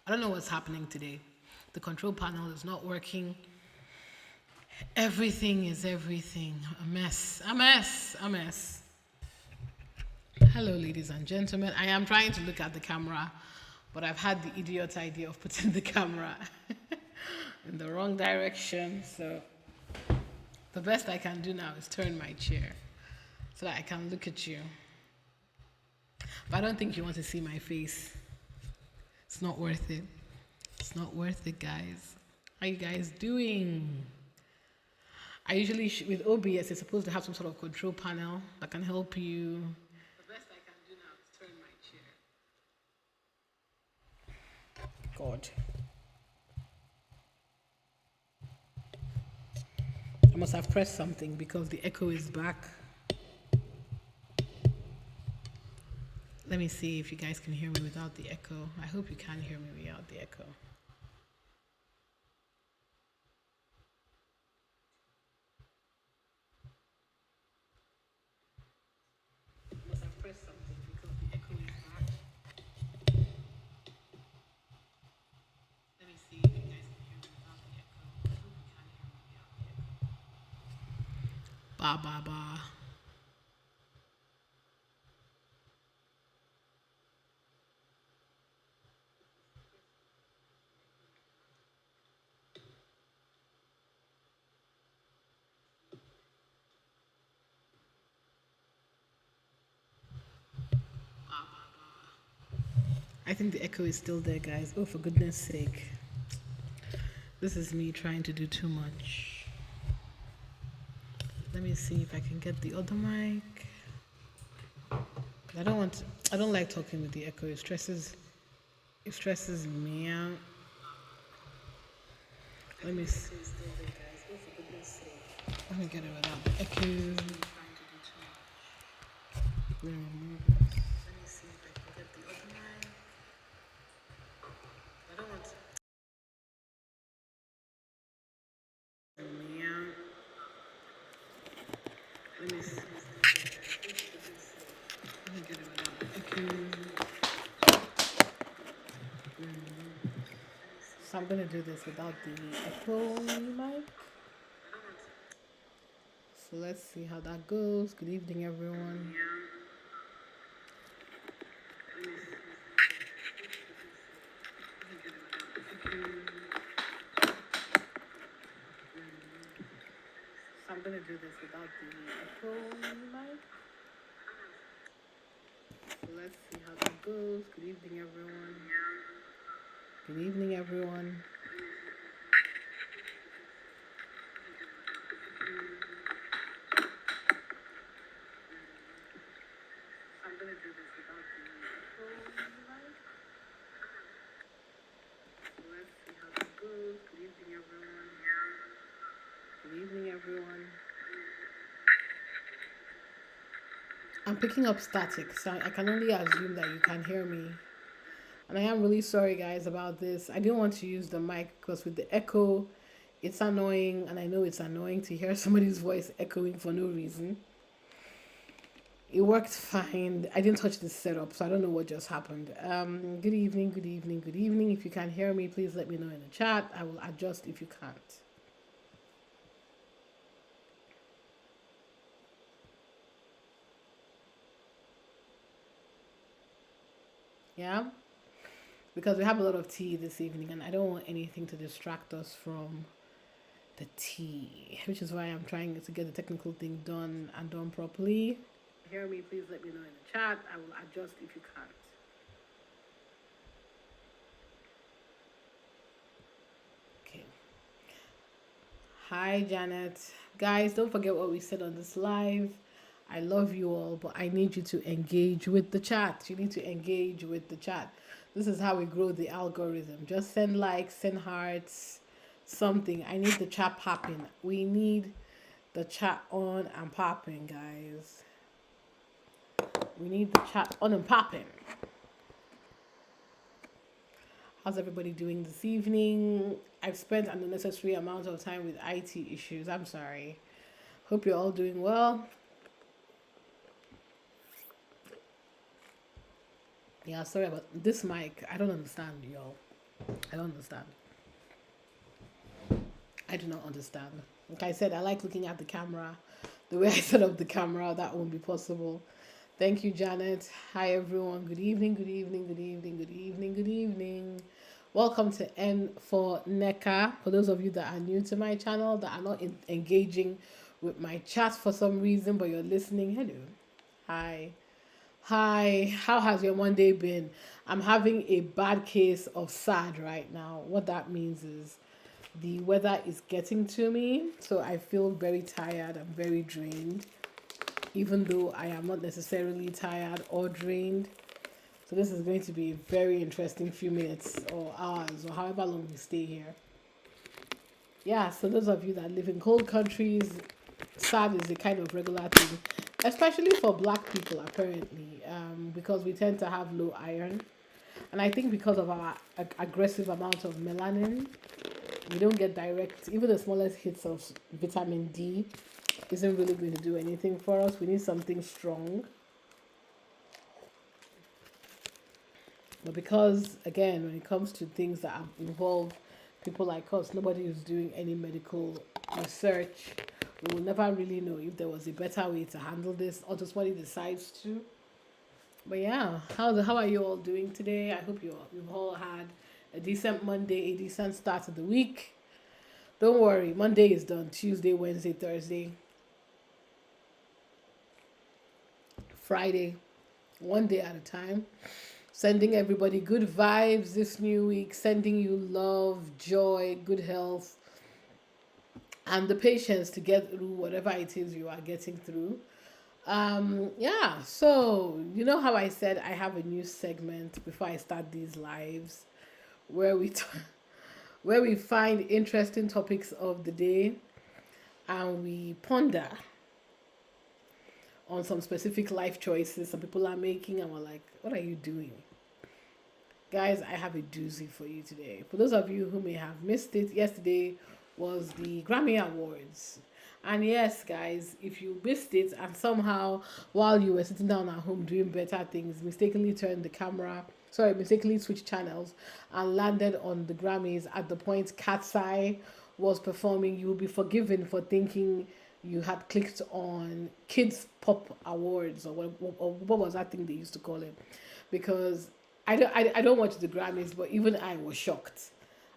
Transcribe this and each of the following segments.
I don't know what's happening today. The control panel is not working. Everything is everything. A mess. A mess. A mess. Hello, ladies and gentlemen. I am trying to look at the camera, but I've had the idiot idea of putting the camera in the wrong direction. So the best I can do now is turn my chair so that I can look at you. But I don't think you want to see my face. It's not worth it. It's not worth it, guys. How you guys doing? I usually, with OBS, it's supposed to have some sort of control panel that can help you. The best I can do now is turn my chair. God. I must have pressed something because the echo is back. Let me see if you guys can hear me without the echo. I hope you can hear me without the echo. Must have pressed something because the echo is back. Let me see if you guys can hear me without the echo. I hope you can hear me without the echo. Ba ba ba. I think the echo is still there, guys. Oh, for goodness sake. This is me trying to do too much. Let me see if I can get the other mic. I don't like talking with the echo. It stresses me out. Let me see. Let me get it without the echo. Let me remove it. Let me see if I can get the other mic. I don't want to. Me out. Let me see. Let me get it without the echo. So I'm gonna do this without the echo mic. So let's see how that goes. Good evening, everyone. So I'm gonna do this without the echo mic. So let's see how that goes. Good evening, everyone. Good evening, everyone. I'm gonna do this without the echo mic. So let's see how that goes. Good evening, everyone. Good evening, everyone. I'm picking up static, so I can only assume that you can hear me. And I am really sorry, guys, about this. I didn't want to use the mic because with the echo, it's annoying, and I know it's annoying to hear somebody's voice echoing for no reason. It worked fine. I didn't touch the setup, so I don't know what just happened. Good evening, good evening, good evening. If you can hear me, please let me know in the chat. I will adjust if you can't. Yeah? Because we have a lot of tea this evening, and I don't want anything to distract us from the tea, which is why I'm trying to get the technical thing done and done properly. Hear me, please let me know in the chat. I will adjust if you can't. Okay. Hi, Janet. Guys, don't forget what we said on this live. I love you all, but I need you to engage with the chat. You need to engage with the chat. This is how we grow the algorithm. Just send likes, send hearts, something. I need the chat popping. We need the chat on and popping, guys. We need the chat on and popping. How's everybody doing this evening? I've spent an unnecessary amount of time with IT issues. I'm sorry. Hope you're all doing well. Yeah, sorry about this mic. I don't understand, y'all. I don't understand. I do not understand. Like I said, I like looking at the camera. The way I set up the camera, that won't be possible. Thank you, Janet. Hi, everyone. Good evening, good evening, good evening, good evening, good evening. Welcome to N for NECA. For those of you that are new to my channel, that are not engaging with my chat for some reason, but you're listening, hello. Hi. Hi. How has your Monday been? I'm having a bad case of sad right now. What that means is the weather is getting to me, so I feel very tired. I'm very drained, even though I am not necessarily tired or drained. So this is going to be a very interesting few minutes or hours or however long we stay here. Yeah, so those of you that live in cold countries, sad is a kind of regular thing, especially for black people apparently, because we tend to have low iron. And I think because of our aggressive amount of melanin, we don't get direct, even the smallest hits of vitamin D isn't really going to do anything for us. We need something strong. But because, again, when it comes to things that involve people like us, nobody is doing any medical research. We will never really know if there was a better way to handle this or just what he decides to. But yeah, how are you all doing today? I hope you've all had a decent Monday, a decent start of the week. Don't worry, Monday is done. Tuesday, Wednesday, Thursday, Friday, one day at a time. Sending everybody good vibes this new week, sending you love, joy, good health, and the patience to get through whatever it is you are getting through. Yeah, so you know how I said I have a new segment before I start these lives where where we find interesting topics of the day and we ponder on some specific life choices some people are making, and we're like, what are you doing? Guys, I have a doozy for you today. For those of you who may have missed it, yesterday was the Grammy Awards. And yes, guys, if you missed it and somehow while you were sitting down at home doing better things, mistakenly mistakenly switched channels and landed on the Grammys at the point Cat's Eye was performing, you will be forgiven for thinking you had clicked on Kids Pop Awards or what was that thing they used to call it? Because I don't watch the Grammys, but even I was shocked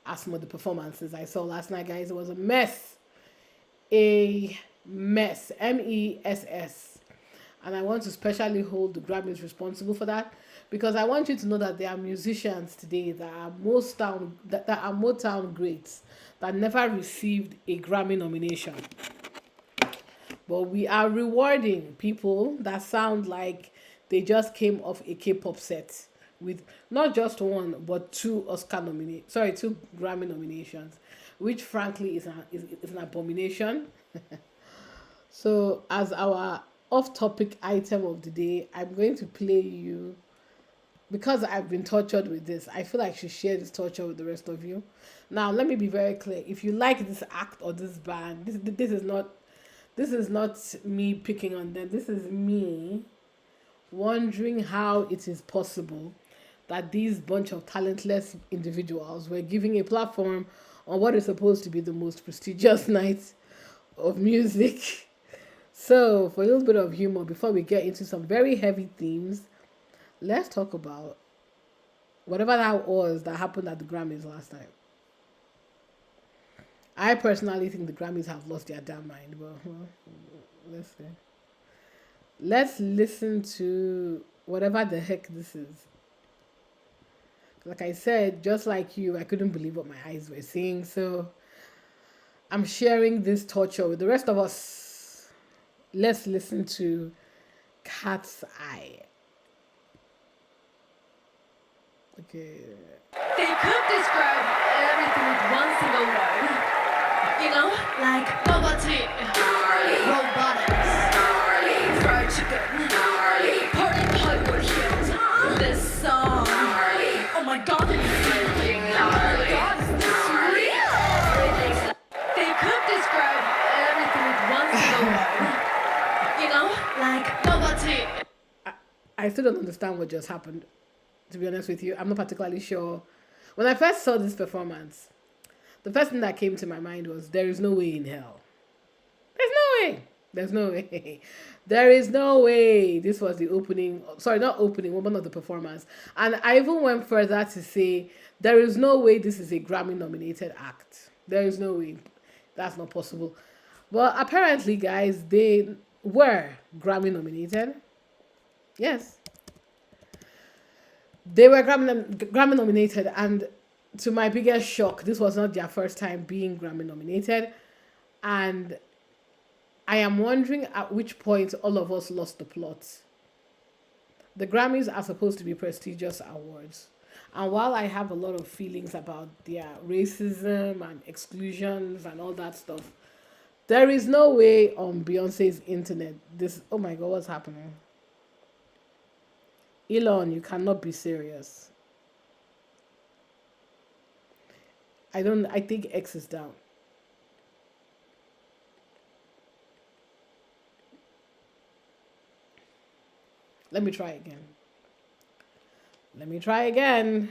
at some of the performances I saw last night, guys. It was a mess. A mess. MESS. And I want to specially hold the Grammys responsible for that, because I want you to know that there are musicians today that are Motown greats that never received a Grammy nomination. But we are rewarding people that sound like they just came off a K-pop set with not just one but two Grammy nominations, which frankly is an abomination. So as our off-topic item of the day, I'm going to play you, because I've been tortured with this, I feel like I should share this torture with the rest of you. Now, let me be very clear. If you like this act or this band, this is not me picking on them. This is me wondering how it is possible that these bunch of talentless individuals were giving a platform on what is supposed to be the most prestigious night of music. So, for a little bit of humor, before we get into some very heavy themes, let's talk about whatever that was that happened at the Grammys last time. I personally think the Grammys have lost their damn mind, but let's see. Let's listen to whatever the heck this is. Like I said, just like you, I couldn't believe what my eyes were seeing. So I'm sharing this torture with the rest of us. Let's listen to Cat's Eye. Okay. They could describe everything with one single word. You know, like poverty, robotics, fried chicken, party Hollywood hills. This song, oh my God, it's freaking God, is this real? They could describe everything with one single word. You know, like poverty. I still don't understand what just happened. To be honest with you, I'm not particularly sure When I first saw this performance, the first thing that came to my mind was there is no way in hell. There's no way. There's no way. There is no way. This was the opening. Sorry, not opening, one of the performance. And I even went further to say there is no way this is a Grammy nominated act. There is no way. That's not possible. But apparently, guys, they were Grammy nominated. Yes. They were Grammy nominated. And to my biggest shock, this was not their first time being Grammy nominated. And I am wondering at which point all of us lost the plot. The Grammys are supposed to be prestigious awards. And while I have a lot of feelings about their racism and exclusions and all that stuff, there is no way on Beyonce's internet this. Oh my God, what's happening? Elon, you cannot be serious. I think X is down. Let me try again. Let me try again.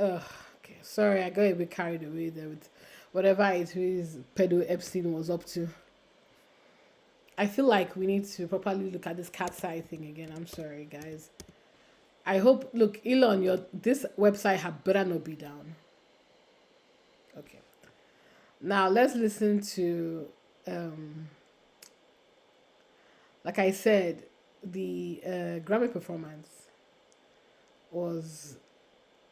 Ugh, okay. Sorry, I got a bit carried away there with whatever it is Pedro Epstein was up to. I feel like we need to properly look at this cat's eye thing again. I'm sorry, guys. I hope. Look, Elon, your this website had better not be down. Okay. Now let's listen to. Like I said, the Grammy performance was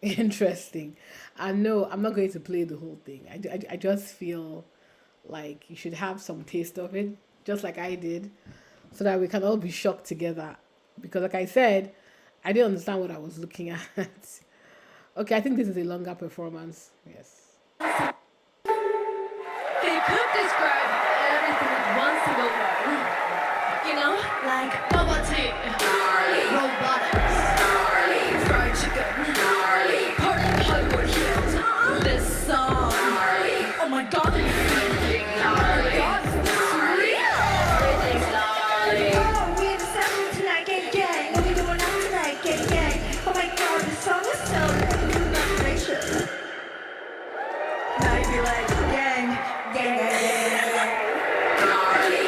interesting. I know I'm not going to play the whole thing. I just feel like you should have some taste of it, just like I did, so that we can all be shocked together. Because, like I said, I didn't understand what I was looking at. Okay, I think this is a longer performance. Yes. They could describe everything with one single word. You know, like bubble tea, robotics, fried chicken, part of Hollywood Hills. This song, oh my God, it's singing. Oh my God, it's real. Everything's gnarly. Oh, we decided tonight, gang, gang. What we doing out tonight, gang, gang. Oh my God, this song is so imagination. Now you be like, gang, gang, gang, gang, gang, gang. Gnarly.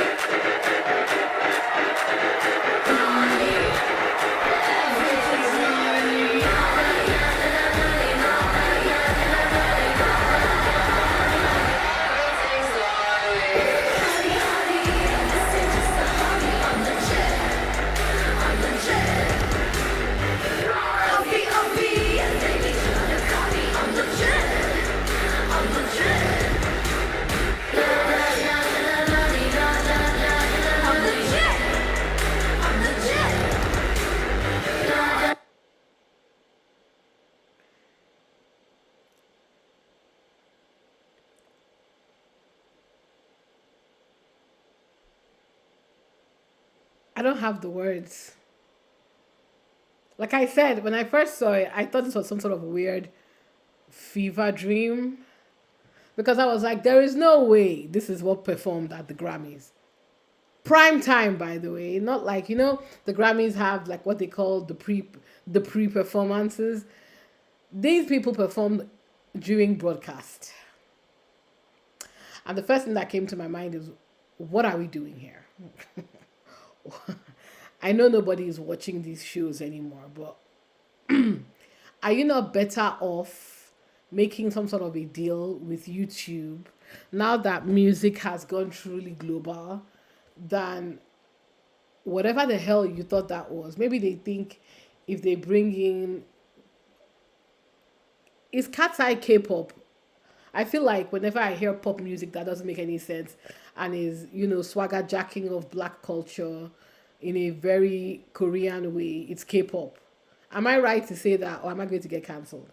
I don't have the words. Like I said, when I first saw it, I thought this was some sort of weird fever dream. Because I was like, there is no way this is what performed at the Grammys. Prime time, by the way. Not like, the Grammys have like what they call the pre-performances. These people performed during broadcast. And the first thing that came to my mind is, what are we doing here? I know nobody is watching these shows anymore, but are you not better off making some sort of a deal with YouTube now that music has gone truly global than whatever the hell you thought that was? Maybe they think if they bring in, is cat's eye K-pop? I feel like whenever I hear pop music that doesn't make any sense and is, swagger jacking of black culture in a very Korean way, it's K-pop. Am I right to say that, or am I going to get cancelled?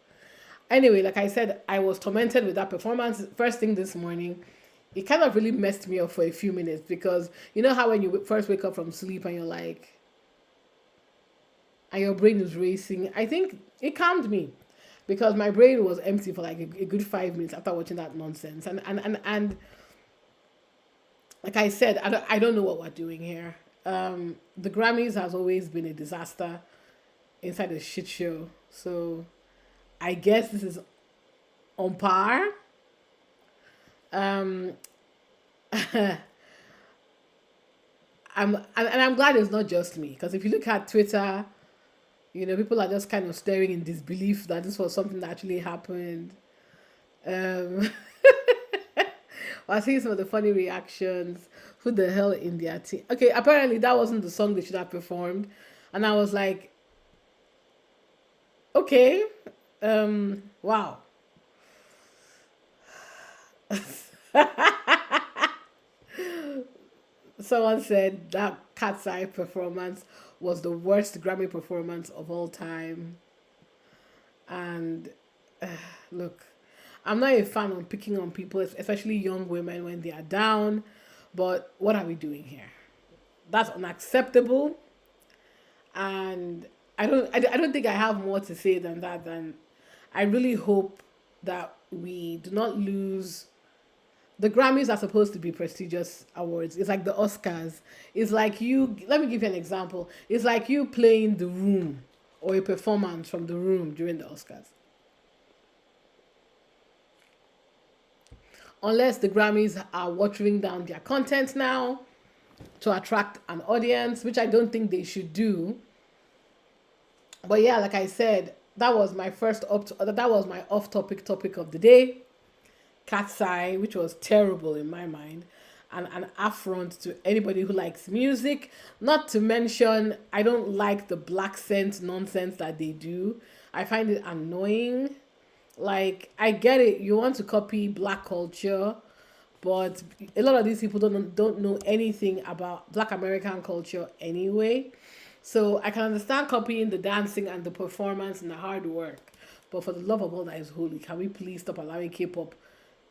Anyway, like I said, I was tormented with that performance first thing this morning. It kind of really messed me up for a few minutes because you know how when you first wake up from sleep and you're like, and your brain is racing. I think It calmed me because my brain was empty for like a good 5 minutes after watching that nonsense. And like I said, I don't know what we're doing here. The Grammys has always been a disaster inside a shit show. So I guess this is on par. Um, I'm glad it's not just me, because if you look at Twitter, people are just kind of staring in disbelief that this was something that actually happened. Um, I seeing some of the funny reactions. Who the hell in their team? Okay, apparently that wasn't the song they should have performed, and I was like, okay, wow. Someone said that Cat's Eye performance was the worst Grammy performance of all time. And look, I'm not a fan of picking on people, especially young women when they are down. But what are we doing here? That's unacceptable. And I don't think I have more to say than that. Than I really hope that we do not lose. The Grammys are supposed to be prestigious awards. It's like the Oscars. It's like let me give you an example. It's like you playing The Room or a performance from The Room during the Oscars. Unless the Grammys are watering down their content now to attract an audience, which I don't think they should do. But yeah, like I said, that was my that was my off topic of the day. Cat's Eye, which was terrible in my mind, and an affront to anybody who likes music. Not to mention, I don't like the black scent nonsense that they do. I find it annoying. Like, I get it, you want to copy black culture, but a lot of these people don't know anything about black American culture anyway. So I can understand copying the dancing and the performance and the hard work. But for the love of all that is holy, can we please stop allowing K-pop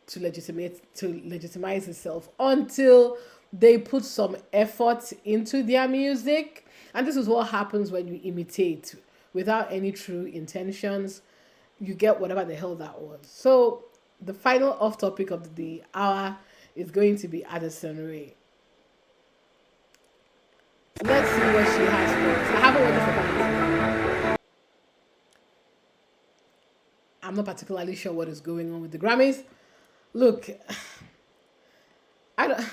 to legitimize itself until they put some effort into their music? And this is what happens when you imitate without any true intentions. You get whatever the hell that was. So the final off topic of the hour is going to be Addison Rae. Let's see what she has for us. I haven't watched the second. I'm not particularly sure what is going on with the Grammys. Look, I don't.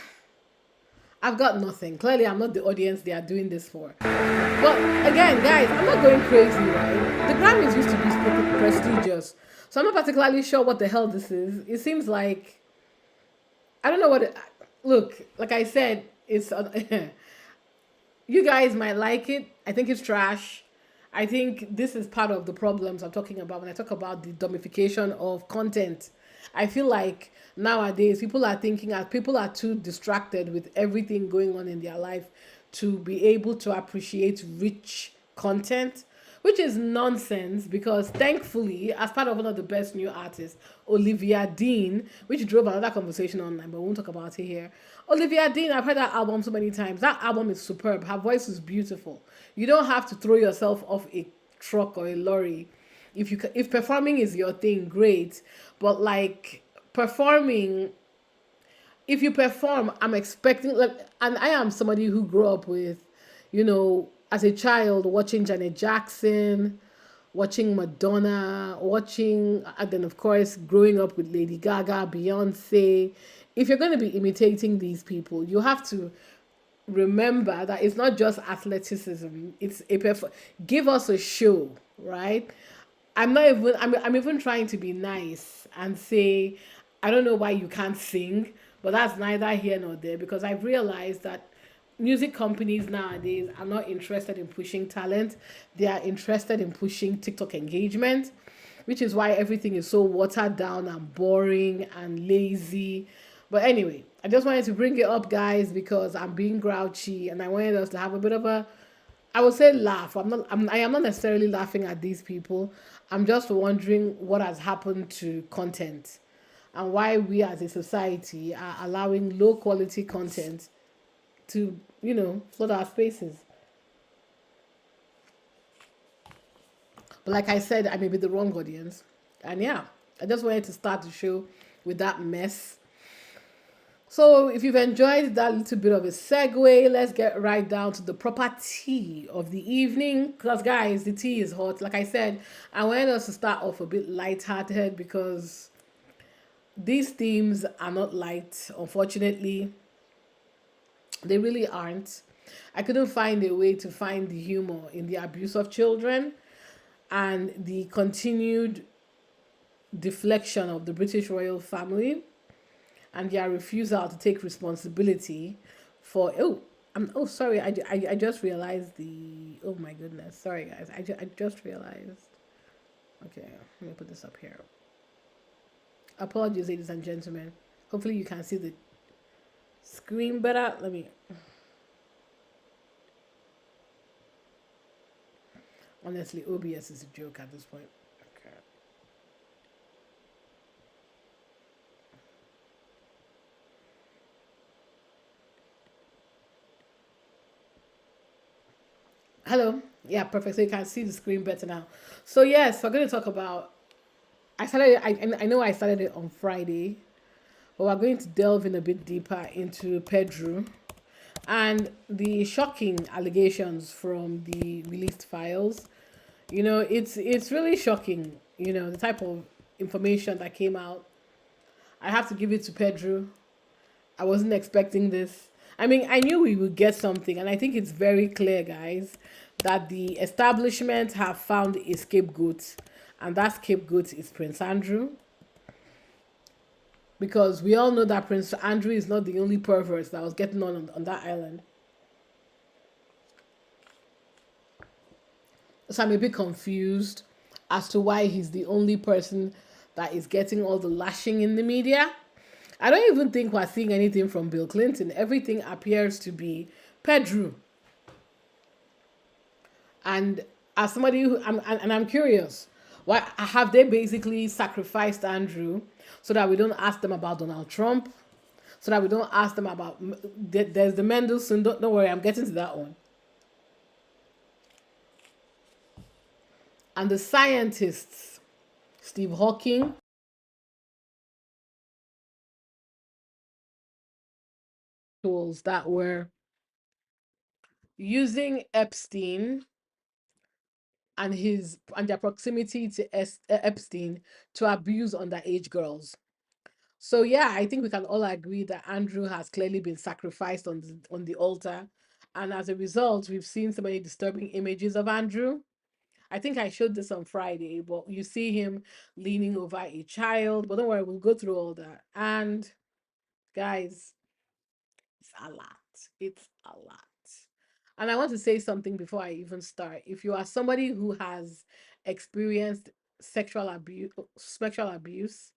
I've got nothing. Clearly, I'm not the audience they are doing this for. But again, guys, I'm not going crazy, right? The Grammys used to be prestigious, so I'm not particularly sure what the hell this is. It seems like I don't know what. Look, like I said, it's you guys might like it. I think it's trash. I think this is part of the problems I'm talking about when I talk about the dumbification of content. I feel like nowadays people are too distracted with everything going on in their life to be able to appreciate rich content, which is nonsense because thankfully, as part of one of the best new artists, Olivia Dean, which drove another conversation online, but we won't talk about it here. Olivia Dean, I've heard that album so many times. That album is superb. Her voice is beautiful. You don't have to throw yourself off a truck or a lorry. If performing is your thing, great. But like performing, if you perform, I'm expecting and I am somebody who grew up with, as a child watching Janet Jackson, watching Madonna, and then of course growing up with Lady Gaga, Beyonce. If you're going to be imitating these people, you have to remember that it's not just athleticism. It's give us a show, right? I'm even trying to be nice and say, I don't know why you can't sing, but that's neither here nor there because I've realized that music companies nowadays are not interested in pushing talent. They are interested in pushing TikTok engagement, which is why everything is so watered down and boring and lazy. But anyway, I just wanted to bring it up, guys, because I'm being grouchy and I wanted us to have a bit of a, I would say, laugh. I am not necessarily laughing at these people. I'm just wondering what has happened to content and why we as a society are allowing low quality content to, flood our spaces. But like I said, I may be the wrong audience. And yeah, I just wanted to start the show with that mess. So if you've enjoyed that little bit of a segue, let's get right down to the proper tea of the evening. Because guys, the tea is hot. Like I said, I wanted us to start off a bit lighthearted because these themes are not light, unfortunately. They really aren't. I couldn't find a way to find the humor in the abuse of children and the continued deflection of the British royal family and their refusal to take responsibility for oh sorry, I just realized the oh my goodness, sorry guys, I just realized. Okay, let me put this up here. Apologies, ladies and gentlemen. Hopefully you can see the screen better. Let me. Honestly, OBS is a joke at this point. Okay. Hello. Yeah, perfect. So you can see the screen better now. So yes, we're going to talk about. I started. I know I started it on Friday, but we're going to delve in a bit deeper into Pedro and the shocking allegations from the released files. It's really shocking. The type of information that came out. I have to give it to Pedro. I wasn't expecting this. I mean, I knew we would get something, and I think it's very clear, guys, that the establishment have found a scapegoat, and that scapegoat is Prince Andrew. Because we all know that Prince Andrew is not the only pervert that was getting on that island. So I'm a bit confused as to why he's the only person that is getting all the lashing in the media. I don't even think we're seeing anything from Bill Clinton. Everything appears to be Pedro. And as somebody I'm curious, why have they basically sacrificed Andrew so that we don't ask them about Donald Trump, so that we don't ask them about there's the Mendelssohn. Don't worry, I'm getting to that one. And the scientists, Steve Hawking, tools that were using Epstein and their proximity to Epstein to abuse underage girls. So yeah, I think we can all agree that Andrew has clearly been sacrificed on the altar, and as a result, we've seen so many disturbing images of Andrew. I think I showed this on Friday, but you see him leaning over a child. But don't worry, we'll go through all that. And guys, it's a lot. It's a lot. And I want to say something before I even start. If you are somebody who has experienced sexual abuse,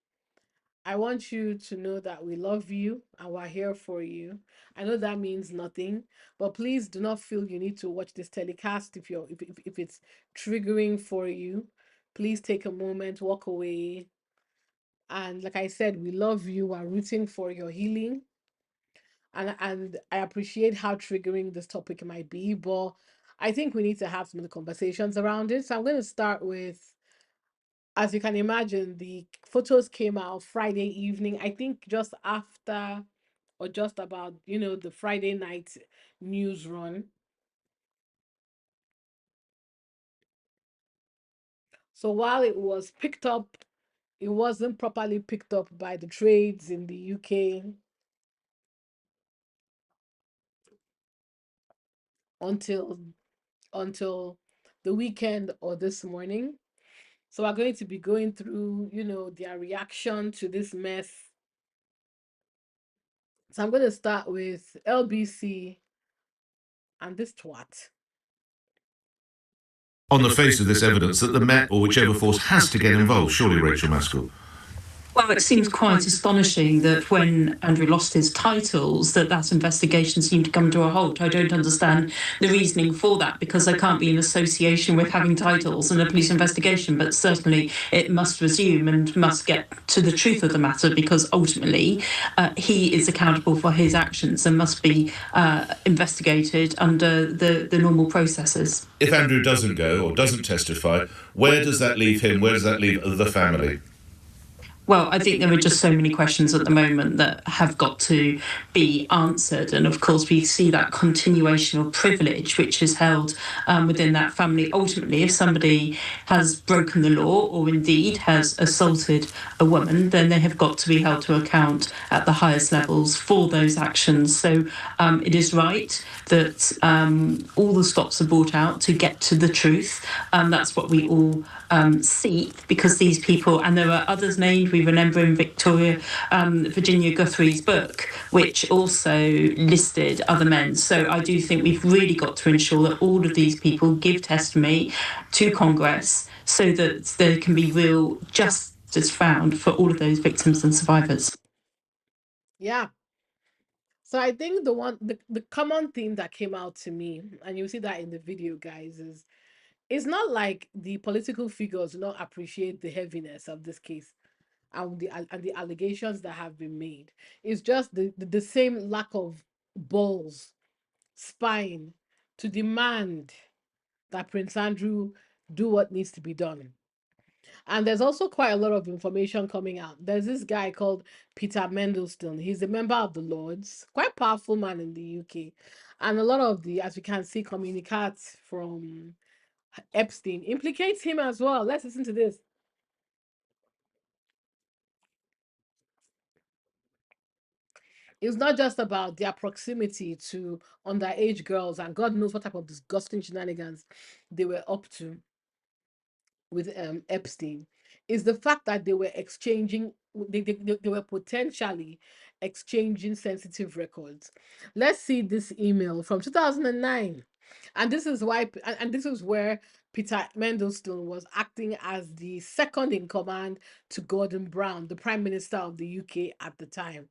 I want you to know that we love you and we're here for you. I know that means nothing, but please do not feel you need to watch this telecast if it's triggering for you. Please take a moment, walk away. And like I said, we love you. We're rooting for your healing. And I appreciate how triggering this topic might be, but I think we need to have some of the conversations around it. So I'm going to start with, as you can imagine, the photos came out Friday evening, I think just after or just about, the Friday night news run. So while it was picked up, it wasn't properly picked up by the trades in the UK until until the weekend or this morning. So we're going to be going through, their reaction to this mess. So I'm going to start with LBC and this twat. On the face of this evidence that the Met or whichever force has to get involved, surely, Rachel Maskell. Well, it seems quite astonishing that when Andrew lost his titles, that investigation seemed to come to a halt. I don't understand the reasoning for that because there can't be an association with having titles and a police investigation, but certainly it must resume and must get to the truth of the matter because ultimately he is accountable for his actions and must be investigated under the normal processes. If Andrew doesn't go or doesn't testify, where does that leave him? Where does that leave the family? Well, I think there are just so many questions at the moment that have got to be answered. And of course, we see that continuation of privilege, which is held within that family. Ultimately, if somebody has broken the law or indeed has assaulted a woman, then they have got to be held to account at the highest levels for those actions. So it is right that all the stops are brought out to get to the truth. That's what we all seek because these people, and there are others named, we remember in Virginia Guthrie's book, which also listed other men. So I do think we've really got to ensure that all of these people give testimony to Congress so that there can be real justice found for all of those victims and survivors. Yeah. So I think the common theme that came out to me, and you'll see that in the video, guys, is it's not like the political figures do not appreciate the heaviness of this case and the allegations that have been made. It's just the same lack of balls, spine to demand that Prince Andrew do what needs to be done. And there's also quite a lot of information coming out. There's this guy called Peter Mendelssohn. He's a member of the Lords, quite powerful man in the UK. And a lot of the, as we can see, communicates from Epstein implicates him as well. Let's listen to this. It's not just about their proximity to underage girls, and God knows what type of disgusting shenanigans they were up to with Epstein. Is the fact that they were exchanging, they were potentially exchanging sensitive records. Let's see this email from 2009. And this is why, and this is where Peter Mendelssohn was acting as the second in command to Gordon Brown, the Prime Minister of the UK at the time.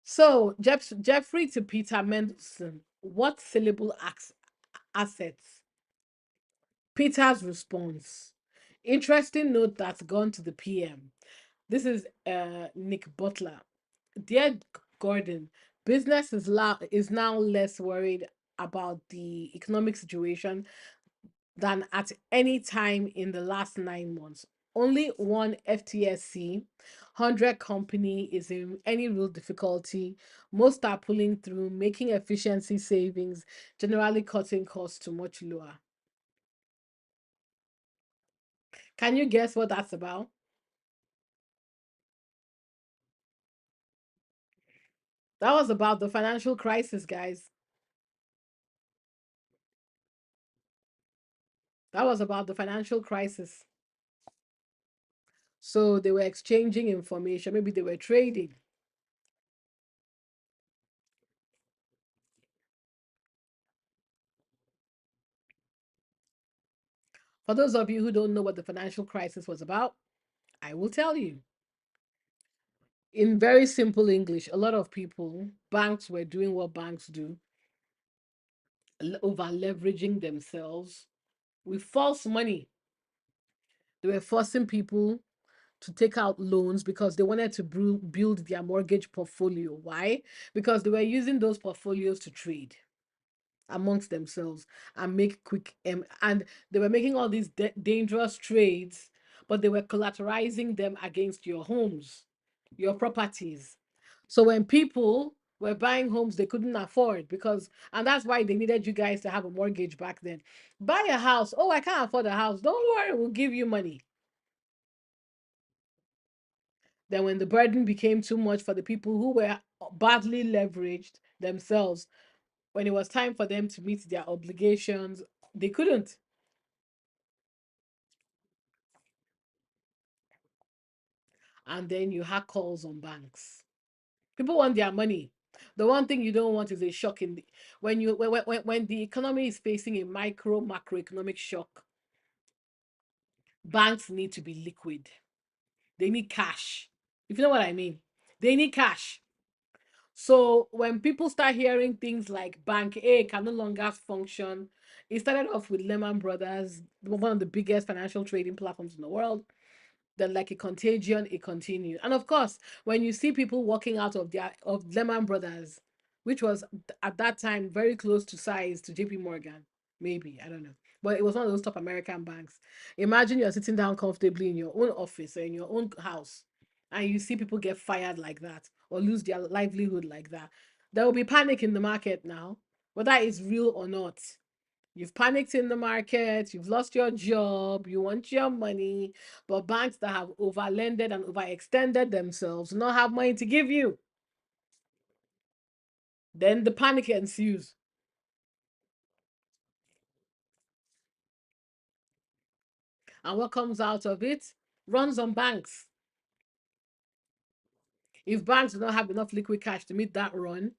So, Jeffrey to Peter Mendelssohn, what syllable assets? Peter's response. Interesting note that's gone to the PM. This is Nick Butler. Dear Gordon, business is now less worried about the economic situation than at any time in the last 9 months. Only one FTSE 100 company is in any real difficulty. Most are pulling through, making efficiency savings, generally cutting costs to much lower. Can you guess what that's about? That was about the financial crisis, guys. That was about the financial crisis. So they were exchanging information. Maybe they were trading. For those of you who don't know what the financial crisis was about, I will tell you. In very simple English, a lot of people, banks were doing what banks do, over leveraging themselves with false money. They were forcing people to take out loans because they wanted to build their mortgage portfolio. Why? Because they were using those portfolios to trade amongst themselves and make quick and they were making all these dangerous trades, but they were collateralizing them against your homes, your properties. So when people were buying homes they couldn't afford, because and that's why they needed you guys to have a mortgage back then. Buy a house. Oh, I can't afford a house. Don't worry, we'll give you money. Then when the burden became too much for the people who were badly leveraged themselves, when it was time for them to meet their obligations, they couldn't. And then you had calls on banks. People want their money. The one thing you don't want is a shock in the, when the economy is facing a macroeconomic shock. Banks need to be liquid. They need cash. If you know what I mean. They need cash. So when people start hearing things like Bank A can no longer function, it started off with Lehman Brothers, one of the biggest financial trading platforms in the world. Then, like a contagion, it continued. And of course, when you see people walking out of Lehman Brothers, which was at that time very close to size to JP Morgan, maybe, I don't know. But it was one of those top American banks. Imagine you're sitting down comfortably in your own office or in your own house, and you see people get fired like that or lose their livelihood like that. There will be panic in the market now, whether it's real or not. You've panicked in the market, you've lost your job, you want your money, but banks that have overlended and overextended themselves do not have money to give you. Then the panic ensues. And what comes out of it runs on banks. If banks do not have enough liquid cash to meet that run,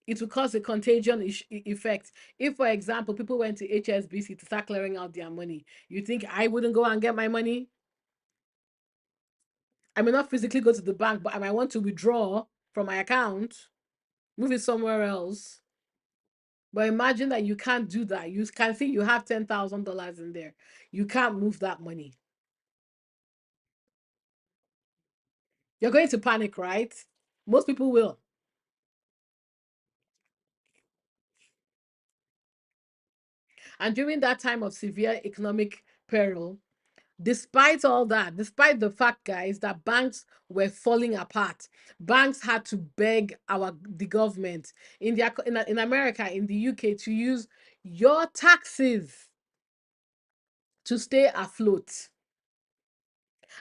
it will cause a contagion effect. If, for example, people went to HSBC to start clearing out their money, you think I wouldn't go and get my money? I may not physically go to the bank, but I might want to withdraw from my account, move it somewhere else. But imagine that you can't do that. You can see you have $10,000 in there. You can't move that money. You're going to panic, right? Most people will. And during that time of severe economic peril, despite all that, despite the fact, guys, that banks were falling apart, banks had to beg the government in America, in the UK, to use your taxes to stay afloat.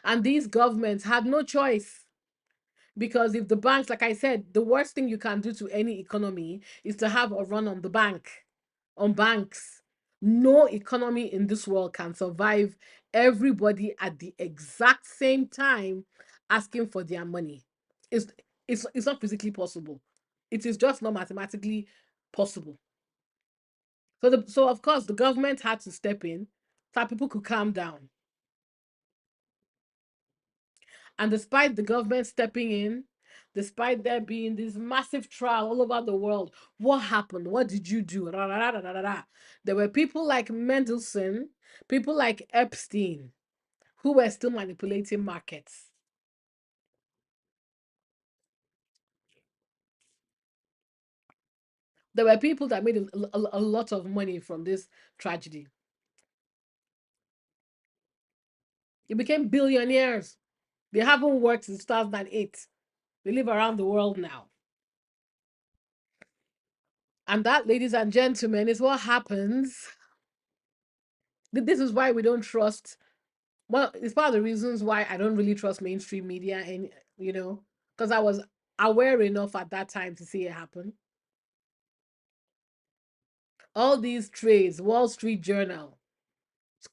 And these governments had no choice. Because if the banks, like I said, the worst thing you can do to any economy is to have a run on the on banks. No economy in this world can survive everybody at the exact same time asking for their money. It's it's not physically possible. It is just not mathematically possible. So of course the government had to step in so that people could calm down. And despite the government stepping in, despite there being this massive trial all over the world, what happened? What did you do? Ra, ra, ra, ra, ra, ra. There were people like Mendelssohn, people like Epstein, who were still manipulating markets. There were people that made a lot of money from this tragedy. They became billionaires. They haven't worked since 2008. They live around the world now. And that, ladies and gentlemen, is what happens. This is why we don't trust. Well, it's part of the reasons why I don't really trust mainstream media, and because I was aware enough at that time to see it happen. All these trades, Wall Street Journal,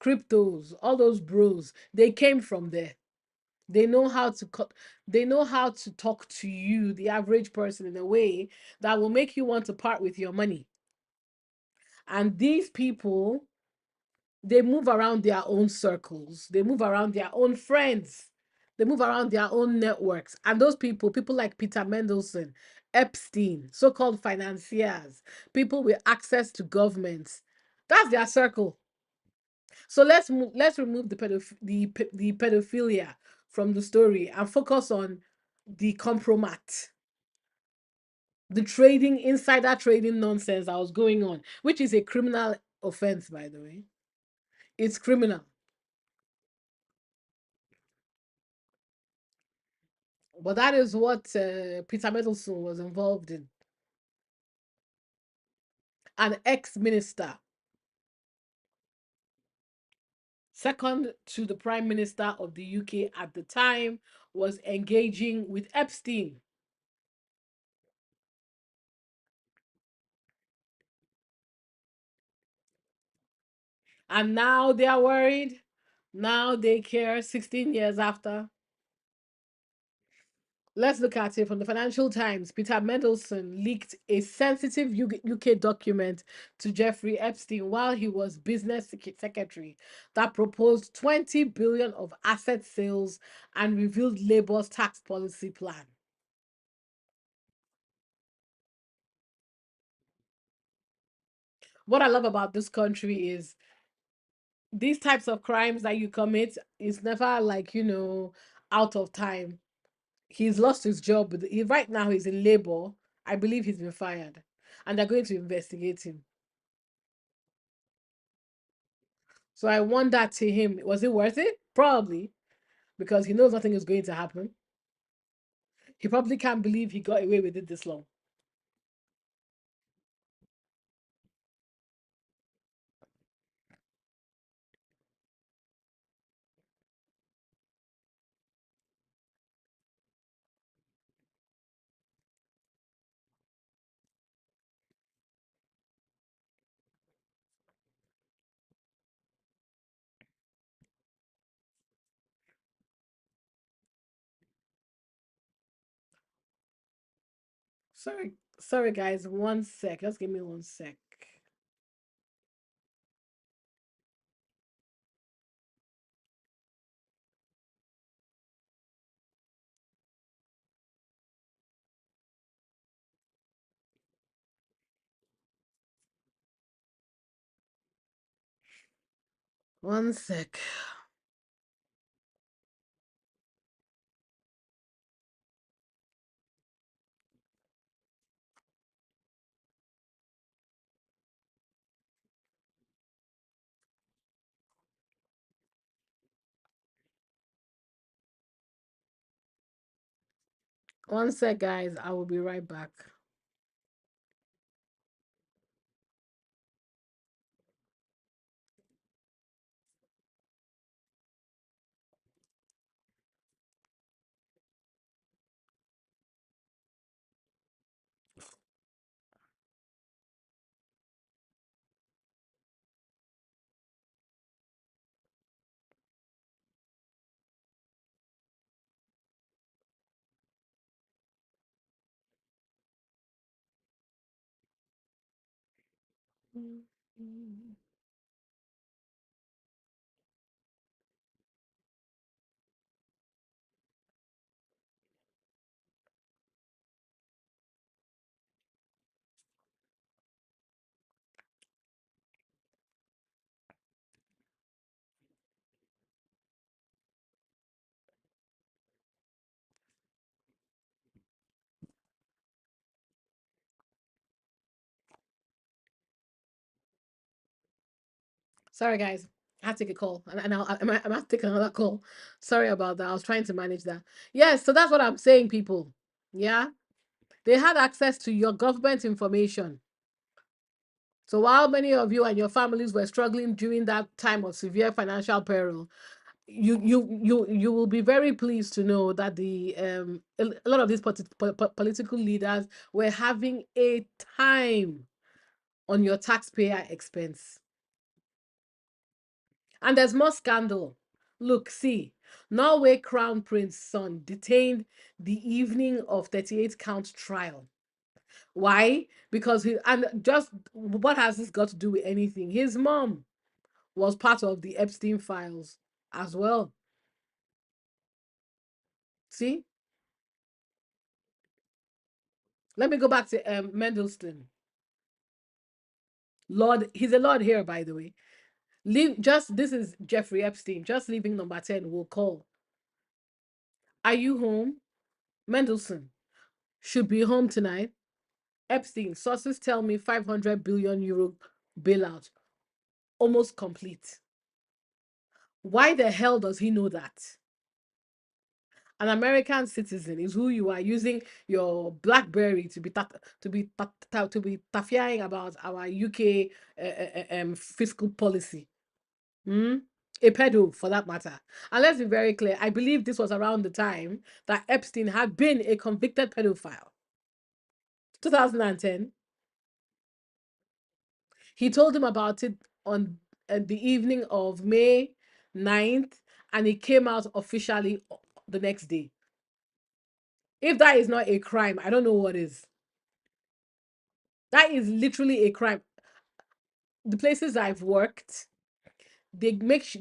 cryptos, all those bros, they came from there. They know how to they know how to talk to you, the average person, in a way that will make you want to part with your money. And these people, they move around their own circles, they move around their own friends, they move around their own networks. And those people like Peter Mendelssohn, Epstein, so-called financiers, people with access to governments, that's their circle. So let's remove the pedophilia from the story and focus on the compromat, the trading, insider trading nonsense that was going on, which is a criminal offense, by the way. It's criminal. But that is what Peter Mendelssohn was involved in. An ex-minister, second to the Prime Minister of the UK at the time, was engaging with Epstein. And now they are worried. Now they care 16 years after. Let's look at it from the Financial Times. Peter Mendelsohn leaked a sensitive UK document to Jeffrey Epstein while he was business secretary that proposed 20 billion of asset sales and revealed Labour's tax policy plan. What I love about this country is these types of crimes that you commit is never like, out of time. He's lost his job. Right now he's in labor. I believe he's been fired. And they're going to investigate him. So I wonder to him, was it worth it? Probably, because he knows nothing is going to happen. He probably can't believe he got away with it this long. Sorry, guys. One sec. Just give me one sec. One sec. One sec, guys. I will be right back. Sorry, guys. I had to take a call, and I'm have to take another call. Sorry about that. I was trying to manage that. Yes, so that's what I'm saying, people. Yeah, they had access to your government information. So while many of you and your families were struggling during that time of severe financial peril, you will be very pleased to know that a lot of these political leaders were having a time on your taxpayer expense. And there's more scandal. Look, see, Norway Crown Prince son detained the evening of 38 count trial. Why? Because and just what has this got to do with anything? His mom was part of the Epstein files as well. See? Let me go back to Mendelssohn. Lord, he's a lord here, by the way. This is Jeffrey Epstein. Just leaving number 10 will call. Are you home? Mendelssohn should be home tonight. Epstein, sources tell me 500 billion euro bailout, almost complete. Why the hell does he know that? An American citizen is who you are using your BlackBerry to be taffying about our UK fiscal policy. Hmm? A pedo, for that matter. And let's be very clear. I believe this was around the time that Epstein had been a convicted pedophile. 2010. He told him about it on the evening of May 9th, and it came out officially the next day. If that is not a crime, I don't know what is. That is literally a crime. The places I've worked, they make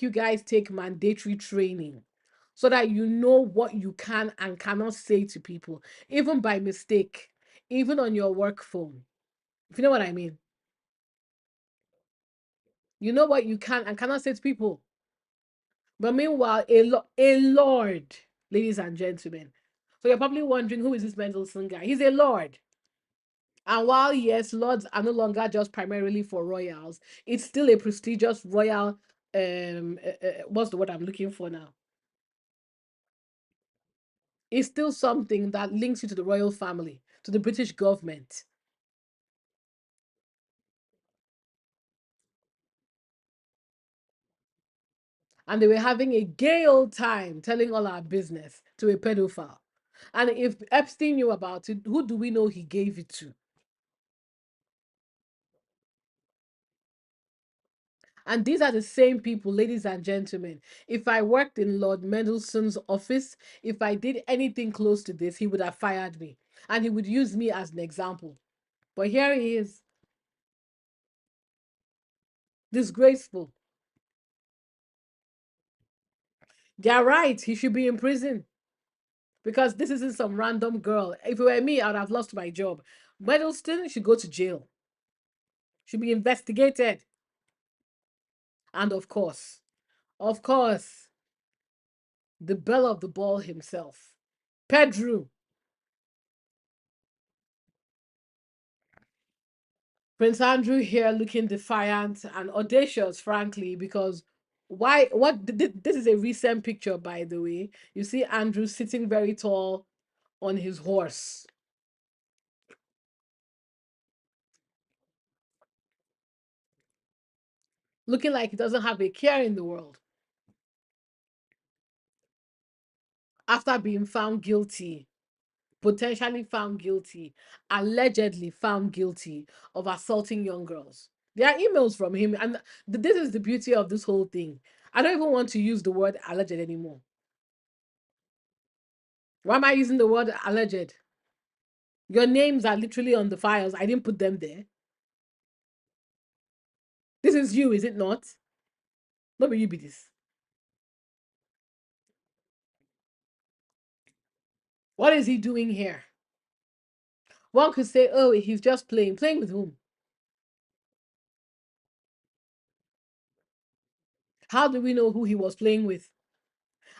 you guys take mandatory training so that you know what you can and cannot say to people, even by mistake, even on your work phone. If you know what I mean. You know what you can and cannot say to people. But meanwhile, a lord, ladies and gentlemen. So you're probably wondering, who is this Mendelssohn guy? He's a lord. And while, yes, lords are no longer just primarily for royals, it's still a prestigious royal. What's the word I'm looking for now? It's still something that links you to the royal family, to the British government. And they were having a gay old time telling all our business to a pedophile. And if Epstein knew about it, who do we know he gave it to? And these are the same people, ladies and gentlemen. If I worked in Lord Mendelssohn's office, if I did anything close to this, he would have fired me. And he would use me as an example. But here he is, disgraceful. They're right. He should be in prison. Because this isn't some random girl. If it were me, I would have lost my job. Mendelssohn should go to jail, should be investigated. And of course, the belle of the ball himself, Pedro. Prince Andrew here looking defiant and audacious, frankly, because why? This is a recent picture, by the way. You see Andrew sitting very tall on his horse, looking like he doesn't have a care in the world after being found guilty, potentially found guilty, allegedly found guilty of assaulting young girls. There are emails from him, and this is the beauty of this whole thing. I don't even want to use the word alleged anymore. Why am I using the word alleged? Your names are literally on the files. I didn't put them there. This is you, is it not? Not you be this. What is he doing here? One could say, oh, he's just playing. Playing with whom? How do we know who he was playing with?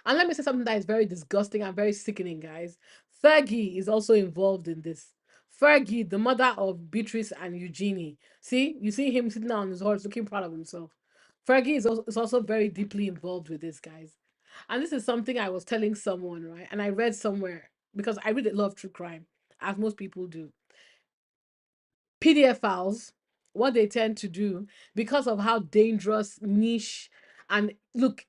And let me say something that is very disgusting and very sickening, guys. Fergie is also involved in this. Fergie, the mother of Beatrice and Eugenie. See, you see him sitting on his horse looking proud of himself. Fergie is also very deeply involved with this, guys. And this is something I was telling someone, right? And I read somewhere, because I read a lot of true crime, as most people do. PDF files, what they tend to do, because of how dangerous, niche, and look,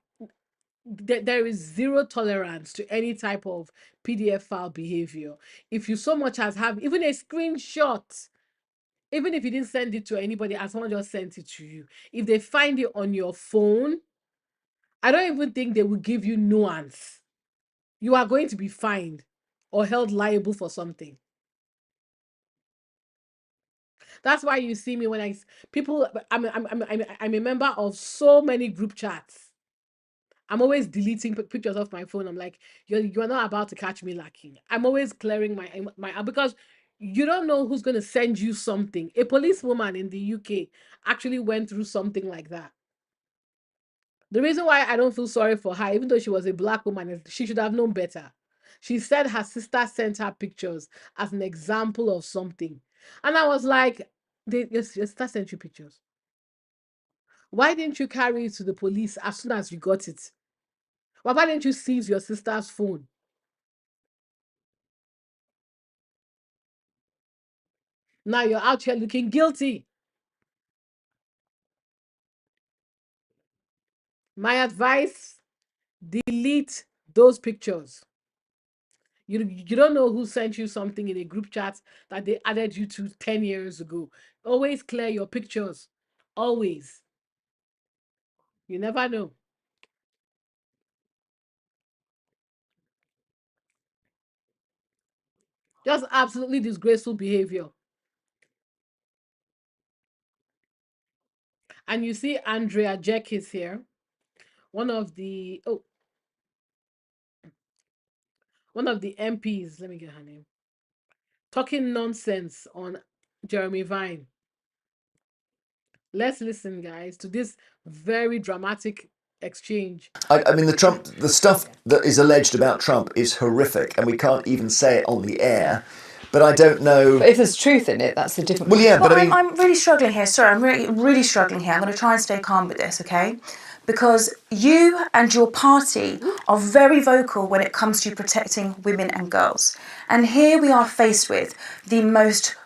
there is zero tolerance to any type of PDF file behavior. If you so much as have even a screenshot, even if you didn't send it to anybody and someone just sent it to you, if they find it on your phone, I don't even think they will give you nuance. You are going to be fined or held liable for something. That's why you see me when people. I'm a member of so many group chats. I'm always deleting pictures off my phone. I'm like, you're not about to catch me lacking. I'm always clearing my because you don't know who's going to send you something. A policewoman in the UK actually went through something like that. The reason why I don't feel sorry for her, even though she was a black woman, is she should have known better. She said her sister sent her pictures as an example of something. And I was like, your sister sent you pictures. Why didn't you carry it to the police as soon as you got it? Why didn't you seize your sister's phone? Now you're out here looking guilty. My advice, delete those pictures. You don't know who sent you something in a group chat that they added you to 10 years ago. Always clear your pictures. Always. You never know. Just absolutely disgraceful behavior. And you see Andrea Jack is here. One of the MPs, let me get her name, talking nonsense on Jeremy Vine. Let's listen, guys, to this very dramatic exchange. I mean, the stuff that is alleged about Trump is horrific, and we can't even say it on the air. But I don't know. But if there's truth in it, that's the different. Well, yeah, but I mean, I'm really struggling here. Sorry, I'm really struggling here. I'm going to try and stay calm with this, okay? Because you and your party are very vocal when it comes to protecting women and girls. And here we are faced with the most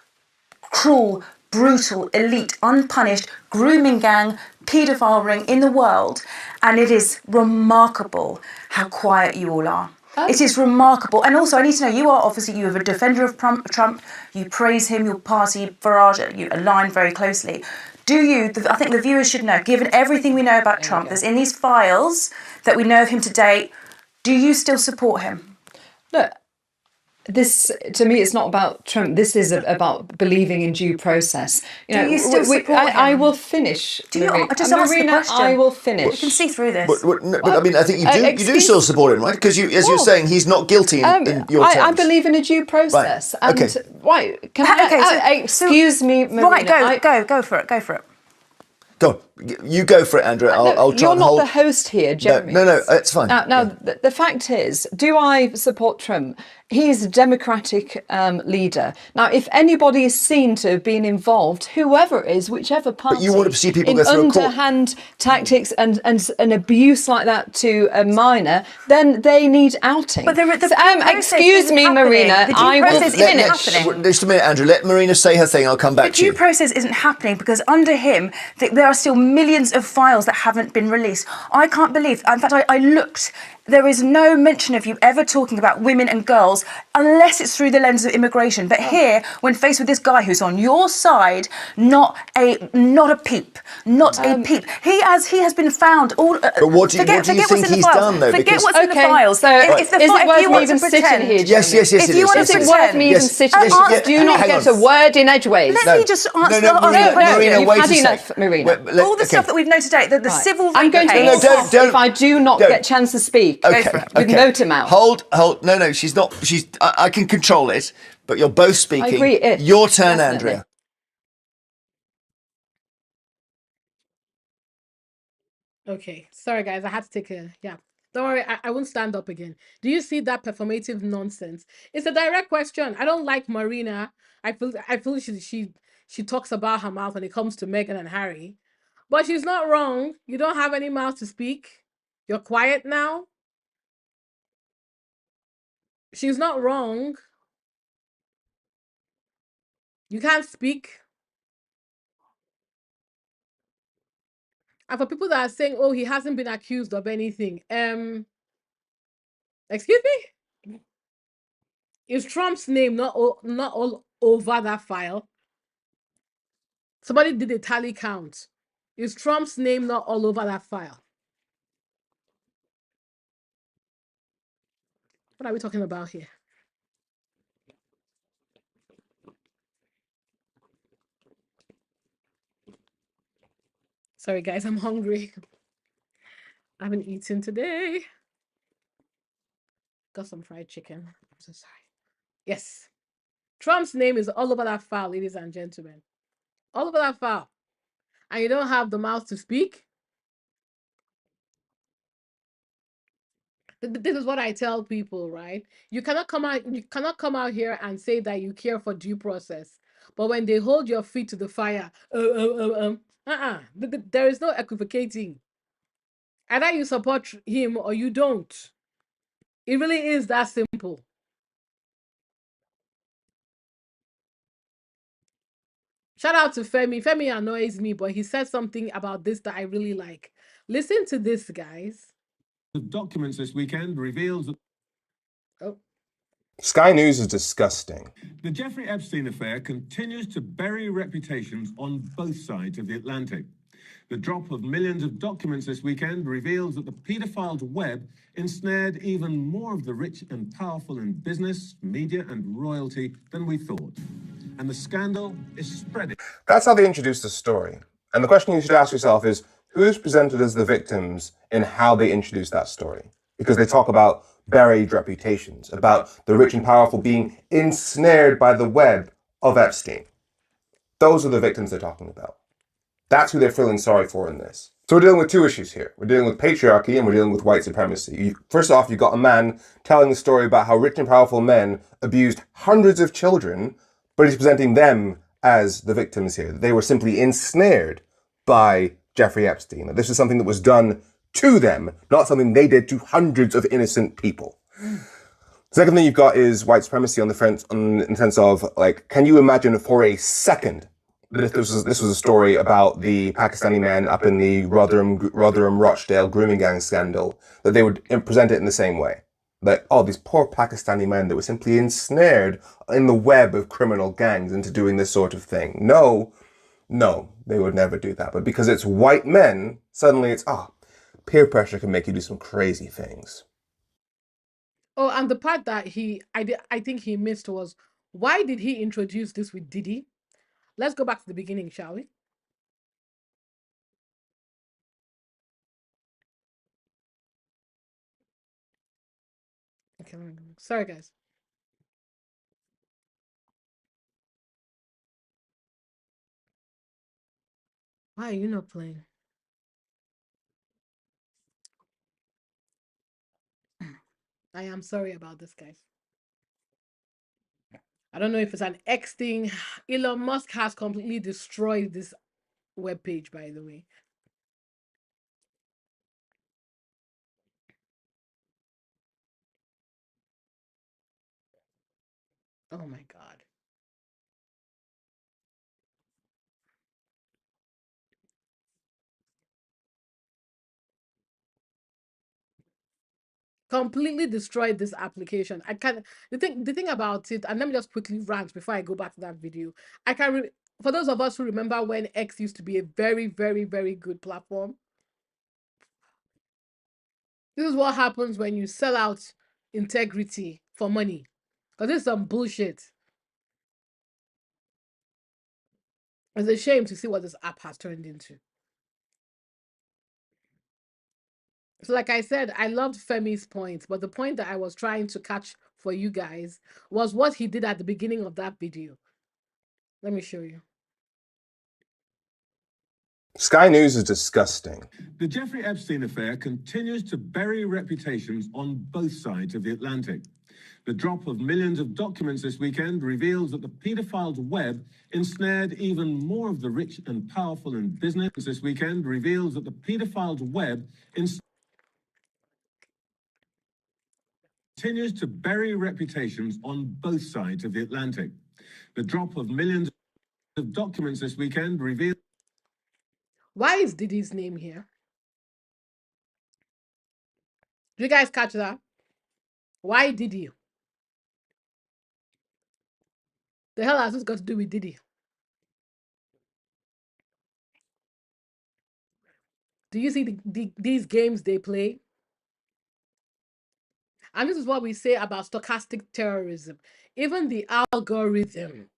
cruel, brutal, elite, unpunished grooming gang, paedophile ring in the world. And it is remarkable how quiet you all are. It is remarkable. And also, I need to know, you are a defender of Trump, you praise him, your party, Farage, you align very closely. Do you, I think the viewers should know, given everything we know about Trump, that's in these files that we know of him to date, do you still support him? Look, this, to me, it's not about Trump. This is about believing in due process. Do you still support him? I will finish. Do you? Marina. Just ask the question. I will finish. We can see through this. but I mean, I think you do still support him, right? Because as you're saying, he's not guilty in your terms. I believe in a due process. Right. Okay. And right, excuse me, Marina. Right, go for it. Go for it. Go. You go for it, Andrea. I'll try You're and not hold. the host here, Jeremy. No, it's fine. Now the fact is, do I support Trump? He's a democratic leader. Now, if anybody is seen to have been involved, whoever it is, whichever party, But you want to see people in go through a court. underhand tactics and an abuse like that to a minor, then they need outing. But excuse me, Marina. I will finish. Just a minute, Andrew. Let Marina say her thing. I'll come back The to you. due process isn't happening because under him, there are still millions of files that haven't been released. I can't believe, in fact, I looked, there is no mention of you ever talking about women and girls unless it's through the lens of immigration. But here, when faced with this guy who's on your side, not a peep. He has been found all. But what do you think he's done, though? Forget Because- what's in the files. So if is it worth me even sitting here? Yes, Jeremy? it is. If you want Is to it worth me even Yes, sitting yes, here? yes, Do not hang get on. a word in edgeways. Let me just answer No, Marina, you've wait had a enough, sec. Marina. all the stuff that we've known today, the civil I'm going to case. be off if I do not get a chance to speak. Okay, for it. With no to mouth. Hold. No, she's not. I can control it, but you're both speaking. I agree. Your turn, Definitely. Andrea. Okay, sorry guys, I had to take a Don't worry, I won't stand up again. Do you see that performative nonsense? It's a direct question. I don't like Marina. I feel she talks about her mouth when it comes to Meghan and Harry, but she's not wrong. You don't have any mouth to speak. You're quiet now. She's not wrong. You can't speak. And for people that are saying, "Oh, he hasn't been accused of anything," excuse me, is Trump's name not all over that file? Somebody did a tally count. Is Trump's name not all over that file? What are we talking about here? Sorry, guys, I'm hungry. I haven't eaten today. Got some fried chicken. I'm so sorry. Yes. Trump's name is all over that file, ladies and gentlemen. All over that file. And you don't have the mouth to speak? This is what I tell people, right? You cannot come out here and say that you care for due process. But when they hold your feet to the fire, there is no equivocating. Either you support him or you don't. It really is that simple. Shout out to Femi. Femi annoys me, but he said something about this that I really like. Listen to this, guys. The documents this weekend reveals that Sky News is disgusting. the Jeffrey Epstein affair continues to bury reputations on both sides of the Atlantic. The drop of millions of documents this weekend reveals that the paedophile's web ensnared even more of the rich and powerful in business, media, and royalty than we thought. And the scandal is spreading. That's how they introduce the story. And the question you should ask yourself is, who's presented as the victims in how they introduce that story? Because they talk about buried reputations, about the rich and powerful being ensnared by the web of Epstein. Those are the victims they're talking about. That's who they're feeling sorry for in this. So we're dealing with two issues here. We're dealing with patriarchy and we're dealing with white supremacy. First off, you've got a man telling the story about how rich and powerful men abused hundreds of children, but he's presenting them as the victims here. They were simply ensnared by Jeffrey Epstein. That this is something that was done to them, not something they did to hundreds of innocent people. The second thing you've got is white supremacy in the sense of, like, can you imagine for a second that if this was a story about the Pakistani men up in the Rotherham Rochdale grooming gang scandal, that they would present it in the same way? Like, oh, these poor Pakistani men that were simply ensnared in the web of criminal gangs into doing this sort of thing. No, they would never do that. But because it's white men, suddenly it's, peer pressure can make you do some crazy things. Oh, and the part that I think he missed was, why did he introduce this with Diddy? Let's go back to the beginning, shall we? Okay, sorry guys. Why are you not playing? I am sorry about this, guys. I don't know if it's an X thing. Elon Musk has completely destroyed this webpage, by the way. Oh my God. Completely destroyed this application. I can the thing about it, and let me just quickly rant before I go back to that video. For those of us who remember when X used to be a very, very, very good platform, this is what happens when you sell out integrity for money. Because this is some bullshit. It's a shame to see what this app has turned into. So, like I said, I loved Femi's point, but the point that I was trying to catch for you guys was what he did at the beginning of that video. Let me show you. Sky News is disgusting. The Jeffrey Epstein affair continues to bury reputations on both sides of the Atlantic. The drop of millions of documents this weekend reveals that the paedophile's web ensnared even more of the rich and powerful in business. This weekend reveals that the paedophile's web continues to bury reputations on both sides of the Atlantic. The drop of millions of documents this weekend reveals... Why is Diddy's name here? Do you guys catch that? Why Diddy? The hell has this got to do with Diddy? Do you see these games they play? And this is what we say about stochastic terrorism. Even the algorithm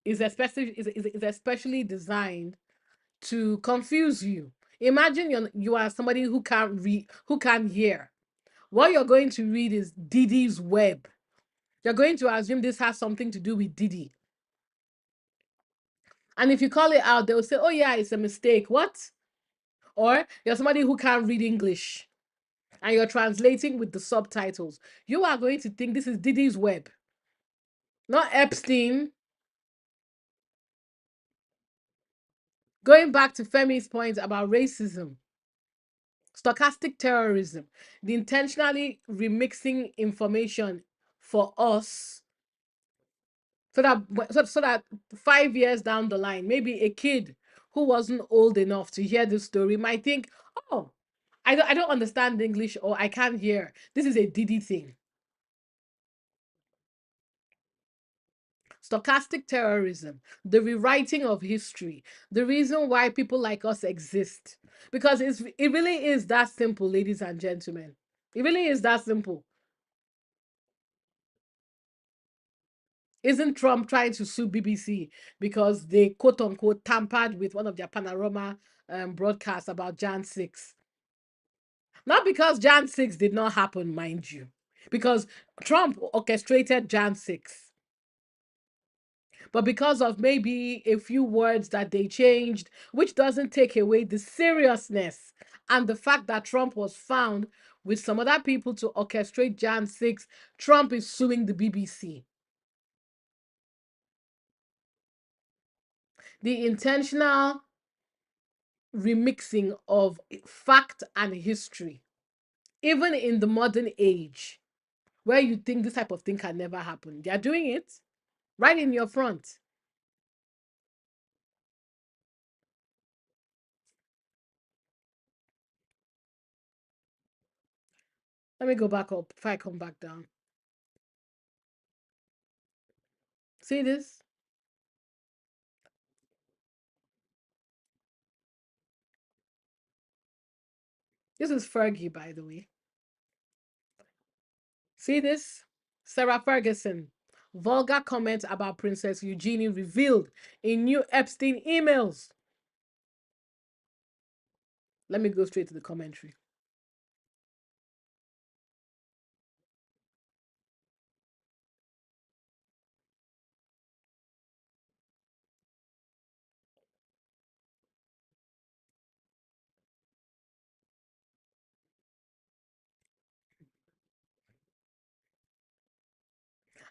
is especially designed to confuse you. Imagine you are somebody who can't read, who can't hear. What you're going to read is Diddy's web. You're going to assume this has something to do with Diddy. And if you call it out, they'll say, oh yeah, it's a mistake. What? Or you're somebody who can't read English and you're translating with the subtitles. You are going to think this is Diddy's web, not Epstein. Going back to Femi's point about racism, stochastic terrorism, the intentionally remixing information for us so that 5 years down the line, maybe a kid who wasn't old enough to hear this story might think, oh, I don't understand English, or I can't hear. This is a Diddy thing. stochastic terrorism, the rewriting of history, the reason why people like us exist. Because it really is that simple, ladies and gentlemen. It really is that simple. Isn't Trump trying to sue BBC because they quote unquote tampered with one of their panorama broadcasts about Jan 6? Not because Jan 6 did not happen, mind you, because Trump orchestrated Jan 6. But because of maybe a few words that they changed, which doesn't take away the seriousness and the fact that Trump was found with some other people to orchestrate Jan 6, Trump is suing the BBC. The intentional remixing of fact and history, even in the modern age, where you think this type of thing can never happen, they are doing it right in your front. Let me go back up if I come back down. See this? This is Fergie, by the way. See this? Sarah Ferguson. Vulgar comment about Princess Eugenie revealed in new Epstein emails. Let me go straight to the commentary.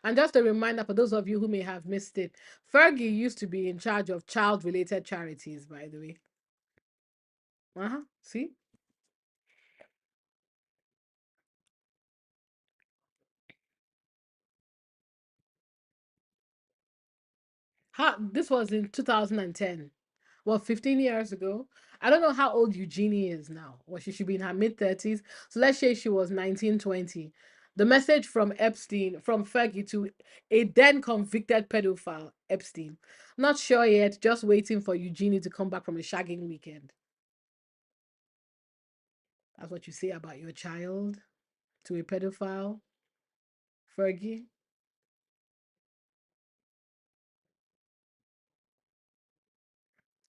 And just a reminder for those of you who may have missed it, Fergie used to be in charge of child-related charities, by the way. See? This was in 2010. Well, 15 years ago. I don't know how old Eugenie is now. Well, she should be in her mid-30s. So let's say she was 19, 20. The message from Epstein, from Fergie to a then convicted pedophile, Epstein. Not sure yet, just waiting for Eugenie to come back from a shagging weekend. That's what you say about your child to a pedophile, Fergie.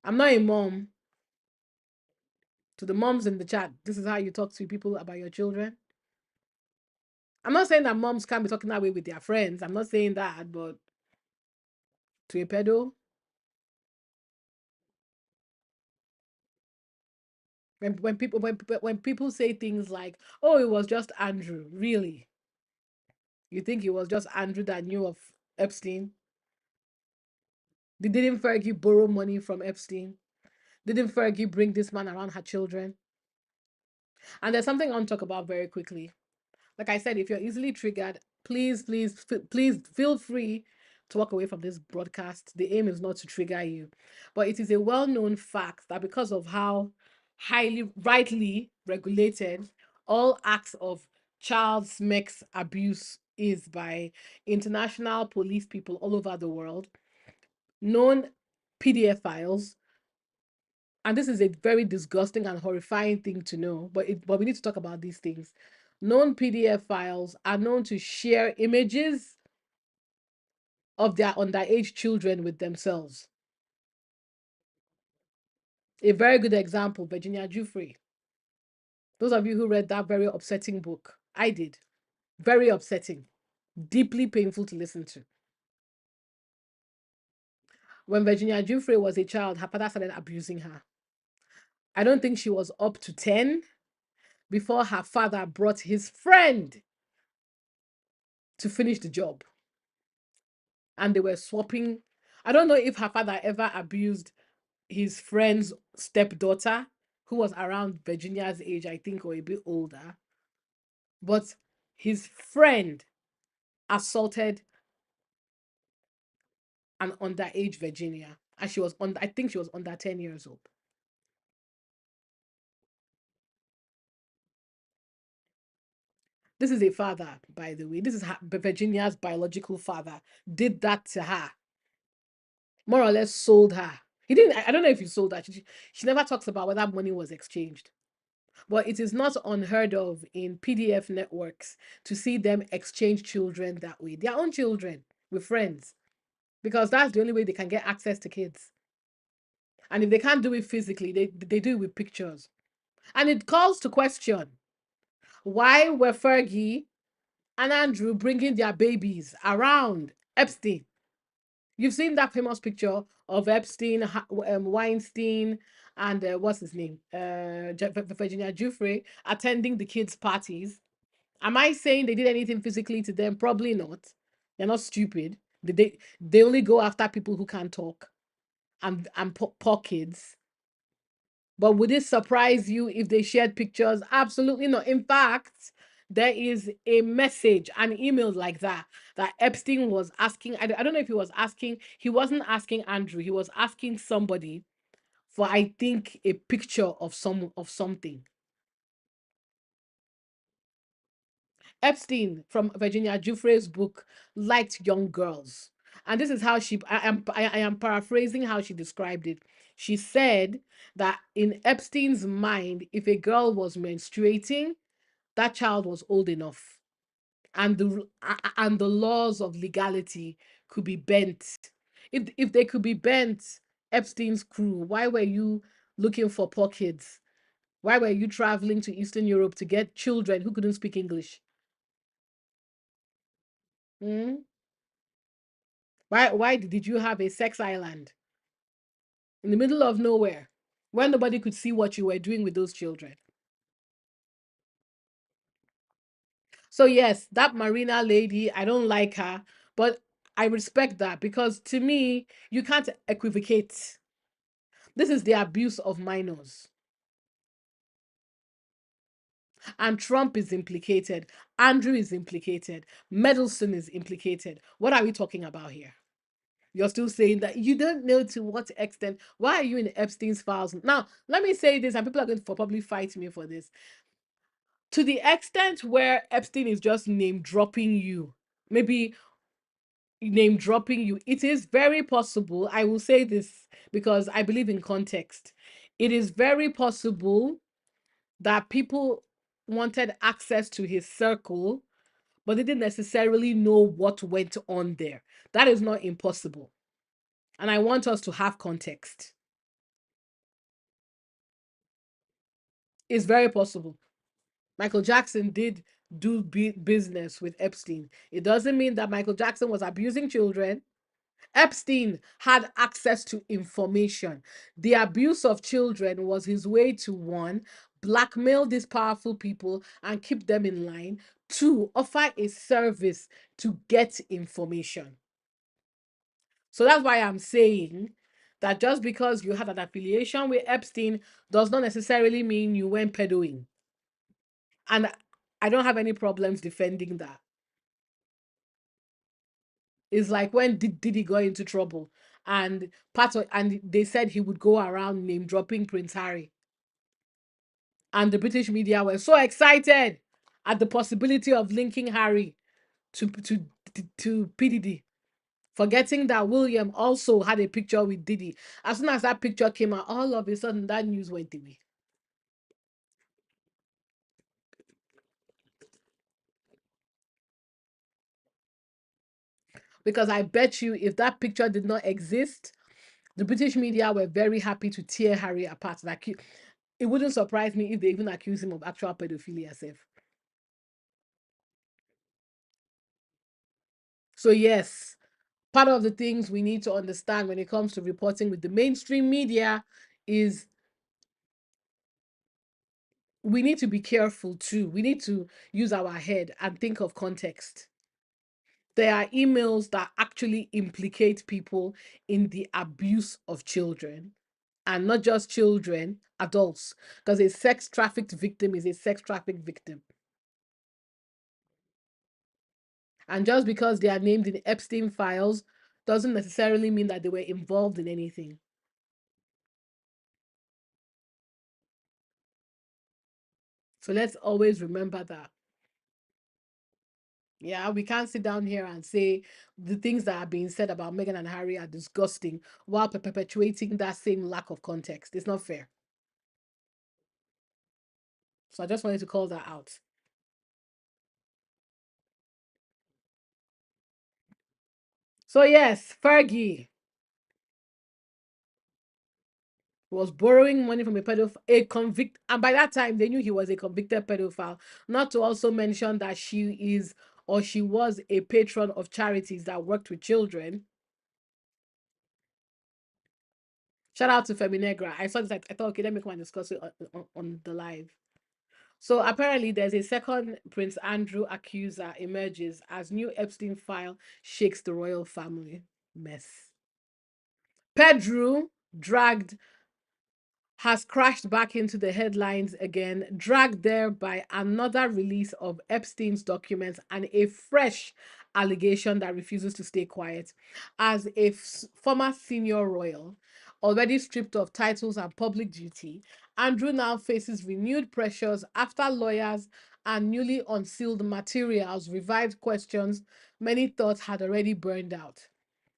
I'm not a mom. To the moms in the chat, this is how you talk to people about your children. I'm not saying that moms can't be talking that way with their friends. I'm not saying that, but to a pedo, when people say things like, "Oh, it was just Andrew," really? You think it was just Andrew that knew of Epstein? Didn't Fergie borrow money from Epstein? Didn't Fergie bring this man around her children? And there's something I want to talk about very quickly. Like I said, if you're easily triggered, please feel free to walk away from this broadcast. The aim is not to trigger you, but it is a well-known fact that because of how highly rightly regulated all acts of child sex abuse is by international police people all over the world, known PDF files, and this is a very disgusting and horrifying thing to know, but we need to talk about these things. Known PDF files are known to share images of their underage children with themselves. A very good example, Virginia Giuffre. Those of you who read that very upsetting book, I did. Very upsetting, deeply painful to listen to. When Virginia Giuffre was a child, her father started abusing her. I don't think she was up to 10 before her father brought his friend to finish the job. And they were swapping. I don't know if her father ever abused his friend's stepdaughter, who was around Virginia's age, I think, or a bit older. But his friend assaulted an underage Virginia. And she was I think she was under 10 years old. This is a father, by the way. This is Virginia's biological father. Did that to her. More or less sold her. He didn't, I don't know if he sold her. She never talks about whether money was exchanged. But it is not unheard of in PDF networks to see them exchange children that way. Their own children with friends. Because that's the only way they can get access to kids. And if they can't do it physically, they do it with pictures. And it calls to question, why were Fergie and Andrew bringing their babies around Epstein? You've seen that famous picture of Epstein, Weinstein, and what's his name? Virginia Giuffre attending the kids' parties. Am I saying they did anything physically to them? Probably not. They're not stupid. They only go after people who can't talk and poor kids. But would it surprise you if they shared pictures? Absolutely not. In fact, there is a message, an email like that Epstein was asking. I don't know if he was asking, he wasn't asking Andrew, he was asking somebody for, I think, a picture of something. Epstein, from Virginia Giuffre's book, liked young girls. And this is how I am paraphrasing how she described it. She said that in Epstein's mind, if a girl was menstruating, that child was old enough. And the laws of legality could be bent. If they could be bent, Epstein's crew, why were you looking for poor kids? Why were you traveling to Eastern Europe to get children who couldn't speak English? Hmm? Why did you have a sex island in the middle of nowhere where nobody could see what you were doing with those children? So yes, that Marina lady, I don't like her, but I respect that because to me, you can't equivocate. This is the abuse of minors. And Trump is implicated. Andrew is implicated. Medelson is implicated. What are we talking about here? You're still saying that you don't know to what extent. Why are you in Epstein's files? Now, let me say this, and people are going to probably fight me for this. To the extent where Epstein is just name dropping you, maybe name dropping you, it is very possible. I will say this because I believe in context. It is very possible that people wanted access to his circle, but they didn't necessarily know what went on there. That is not impossible. And I want us to have context. It's very possible. Michael Jackson did do business with Epstein. It doesn't mean that Michael Jackson was abusing children. Epstein had access to information. The abuse of children was his way to, one, blackmail these powerful people and keep them in line, two, offer a service to get information. So that's why I'm saying that just because you had an affiliation with Epstein does not necessarily mean you went pedoing. And I don't have any problems defending that. It's like when Diddy got into trouble and they said he would go around name dropping Prince Harry. And the British media were so excited at the possibility of linking Harry to PDD, forgetting that William also had a picture with Diddy. As soon as that picture came out, all of a sudden that news went away. Because I bet you if that picture did not exist, the British media were very happy to tear Harry apart. Like it wouldn't surprise me if they even accuse him of actual pedophilia self. So yes, part of the things we need to understand when it comes to reporting with the mainstream media is we need to be careful too. We need to use our head and think of context. There are emails that actually implicate people in the abuse of children, and not just children, adults, because a sex trafficked victim is a sex trafficked victim. And just because they are named in Epstein files doesn't necessarily mean that they were involved in anything. So let's always remember that. Yeah, we can't sit down here and say the things that are being said about Meghan and Harry are disgusting while perpetuating that same lack of context. It's not fair. So I just wanted to call that out. So yes, Fergie was borrowing money from a pedophile, a convict, and by that time they knew he was a convicted pedophile. Not to also mention that she is or she was a patron of charities that worked with children. Shout out to Feminegra. I saw this. I thought, okay, let me come and discuss it on the live. So apparently, there's a second Prince Andrew accuser emerges as new Epstein file shakes the royal family. Mess. Pedro dragged has crashed back into the headlines again, dragged there by another release of Epstein's documents and a fresh allegation that refuses to stay quiet. As a former senior royal, already stripped of titles and public duty, Andrew now faces renewed pressures after lawyers and newly unsealed materials revived questions many thought had already burned out.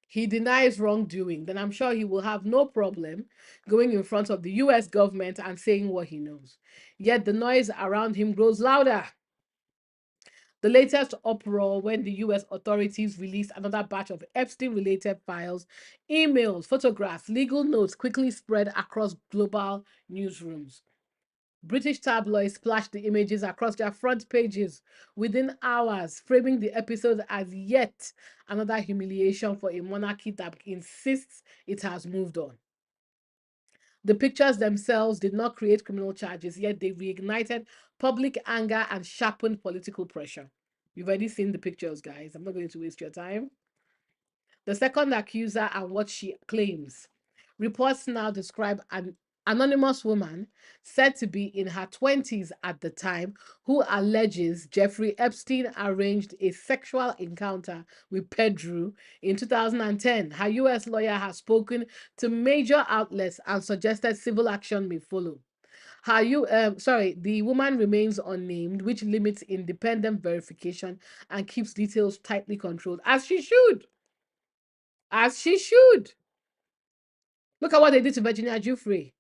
He denies wrongdoing, then I'm sure he will have no problem going in front of the US government and saying what he knows. Yet the noise around him grows louder. The latest uproar when the US authorities released another batch of Epstein related files, emails, photographs, legal notes quickly spread across global newsrooms. British tabloids splashed the images across their front pages within hours, framing the episode as yet another humiliation for a monarchy that insists it has moved on. The pictures themselves did not create criminal charges, yet they reignited public anger and sharpened political pressure. You've already seen the pictures, guys. I'm not going to waste your time. The second accuser and what she claims. Reports now describe an anonymous woman said to be in her 20s at the time who alleges Jeffrey Epstein arranged a sexual encounter with Pedro in 2010. Her US lawyer has spoken to major outlets and suggested civil action may follow. The woman remains unnamed, which limits independent verification and keeps details tightly controlled, as she should. As she should. Look at what they did to Virginia Giuffre.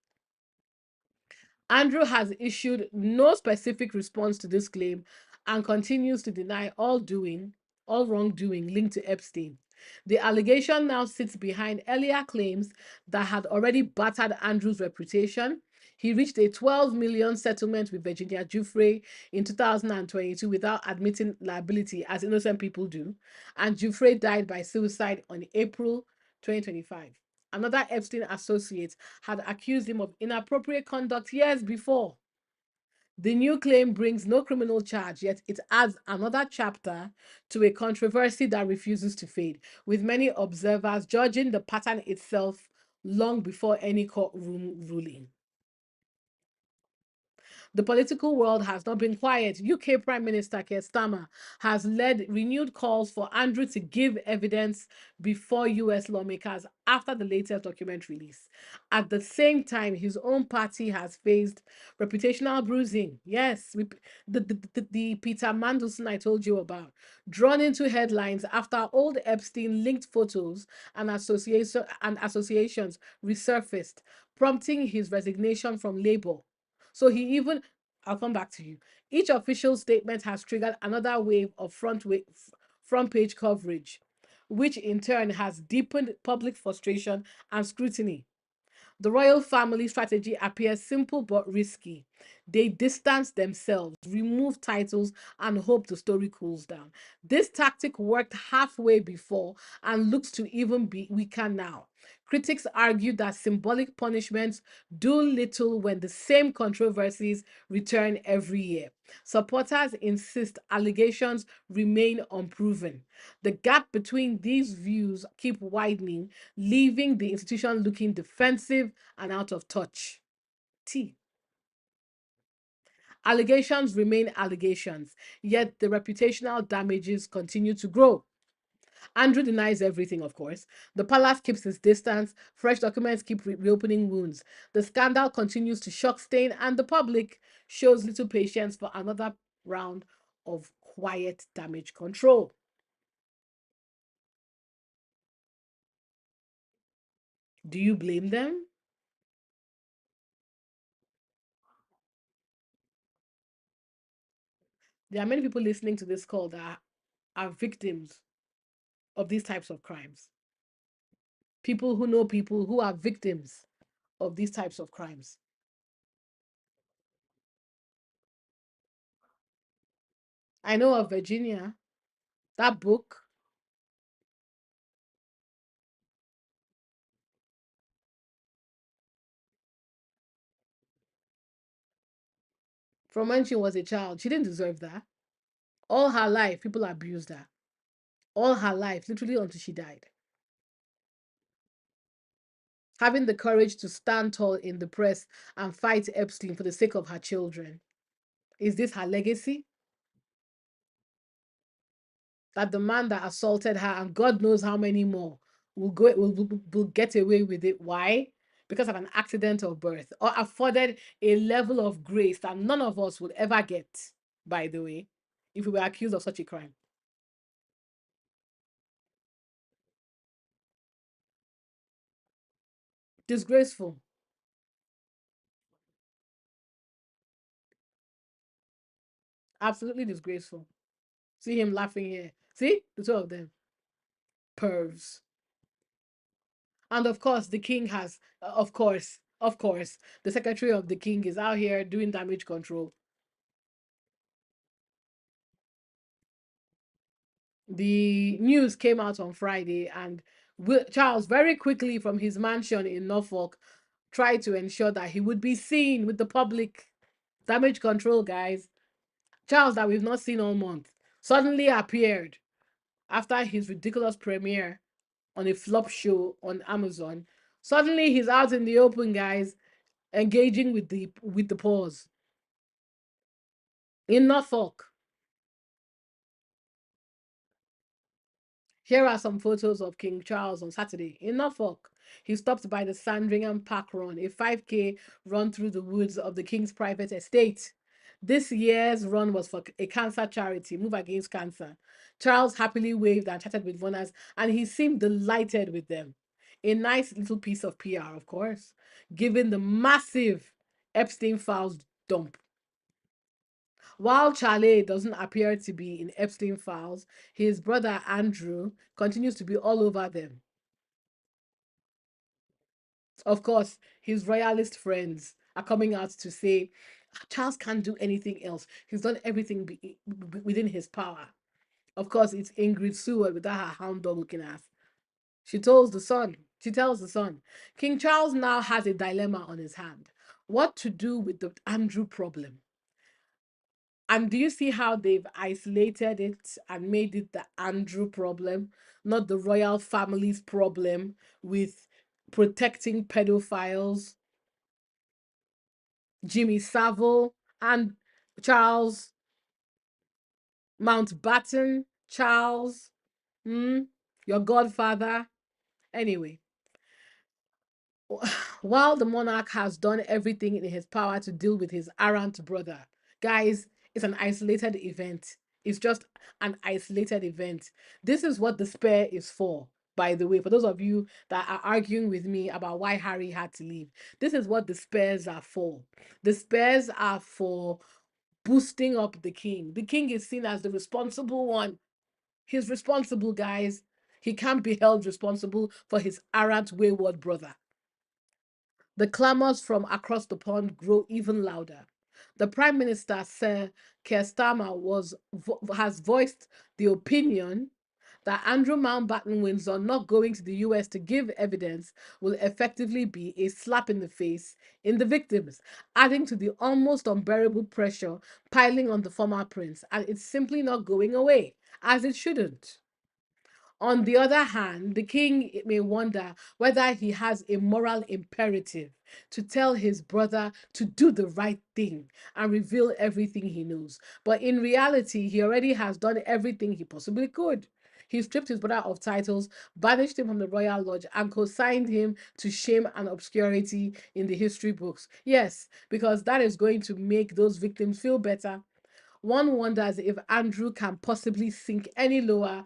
Andrew has issued no specific response to this claim and continues to deny all wrongdoing linked to Epstein. The allegation now sits behind earlier claims that had already battered Andrew's reputation. He reached a 12 million settlement with Virginia Giuffre in 2022 without admitting liability, as innocent people do, and Giuffre died by suicide on April 2025. Another Epstein associate had accused him of inappropriate conduct years before. The new claim brings no criminal charge, yet it adds another chapter to a controversy that refuses to fade, with many observers judging the pattern itself long before any courtroom ruling. The political world has not been quiet. UK Prime Minister Keir Starmer has led renewed calls for Andrew to give evidence before US lawmakers after the latest document release. At the same time, his own party has faced reputational bruising. Yes, the Peter Mandelson I told you about, drawn into headlines after old Epstein linked photos and associations resurfaced, prompting his resignation from Labour. So I'll come back to you. Each official statement has triggered another wave of front page coverage, which in turn has deepened public frustration and scrutiny. The royal family strategy appears simple but risky. They distance themselves, remove titles, and hope the story cools down. This tactic worked halfway before and looks to even be weaker now. Critics argue that symbolic punishments do little when the same controversies return every year. Supporters insist allegations remain unproven. The gap between these views keep widening, leaving the institution looking defensive and out of touch. T. Allegations remain allegations, yet the reputational damages continue to grow. Andrew denies everything, of course. The palace keeps its distance. Fresh documents keep reopening wounds. The scandal continues to shock stain, and the public shows little patience for another round of quiet damage control. Do you blame them? There are many people listening to this call that are victims of these types of crimes. People who know people who are victims of these types of crimes. I know of Virginia, that book. From when she was a child, she didn't deserve that. All her life, people abused her. All her life, literally until she died. Having the courage to stand tall in the press and fight Epstein for the sake of her children. Is this her legacy? That the man that assaulted her, and God knows how many more, will get away with it. Why? Because of an accident of birth, or afforded a level of grace that none of us would ever get, by the way, if we were accused of such a crime. Disgraceful. Absolutely disgraceful. See him laughing here. See? The two of them. Pervs. And of course, the king has, of course, the secretary of the king is out here doing damage control. The news came out on Friday, and Charles, very quickly from his mansion in Norfolk, tried to ensure that he would be seen with the public. Damage control, guys. Charles, that we've not seen all month, suddenly appeared after his ridiculous premiere on a flop show on Amazon. Suddenly he's out in the open, guys, engaging with the pause in Norfolk. Here are some photos of King Charles on Saturday in Norfolk. He stopped by the Sandringham Park Run, a 5K run through the woods of the King's private estate. This year's run was for a cancer charity, Move Against Cancer. Charles happily waved and chatted with runners, and he seemed delighted with them. A nice little piece of PR, of course, given the massive Epstein files dump. While Charlie doesn't appear to be in Epstein files, his brother Andrew continues to be all over them. Of course, his royalist friends are coming out to say Charles can't do anything else. He's done everything within his power. Of course, it's Ingrid Seward without her hound dog looking ass. She tells the son, King Charles now has a dilemma on his hand. What to do with the Andrew problem? And do you see how they've isolated it and made it the Andrew problem, not the royal family's problem with protecting pedophiles, Jimmy Savile and Charles Mountbatten, Charles, your godfather. Anyway, while the monarch has done everything in his power to deal with his errant brother, guys, it's an isolated event. It's just an isolated event. This is what the spare is for, by the way. For those of you that are arguing with me about why Harry had to leave, this is what the spares are for. The spares are for boosting up the king. The king is seen as the responsible one. He's responsible, guys. He can't be held responsible for his errant, wayward brother. The clamors from across the pond grow even louder. The Prime Minister, Sir Keir Starmer, has voiced the opinion that Andrew Mountbatten Windsor not going to the US to give evidence will effectively be a slap in the face in the victims, adding to the almost unbearable pressure piling on the former prince, and it's simply not going away, as it shouldn't. On the other hand, the king may wonder whether he has a moral imperative to tell his brother to do the right thing and reveal everything he knows. But in reality, he already has done everything he possibly could. He stripped his brother of titles, banished him from the royal lodge, and consigned him to shame and obscurity in the history books. Yes, because that is going to make those victims feel better. One wonders if Andrew can possibly sink any lower.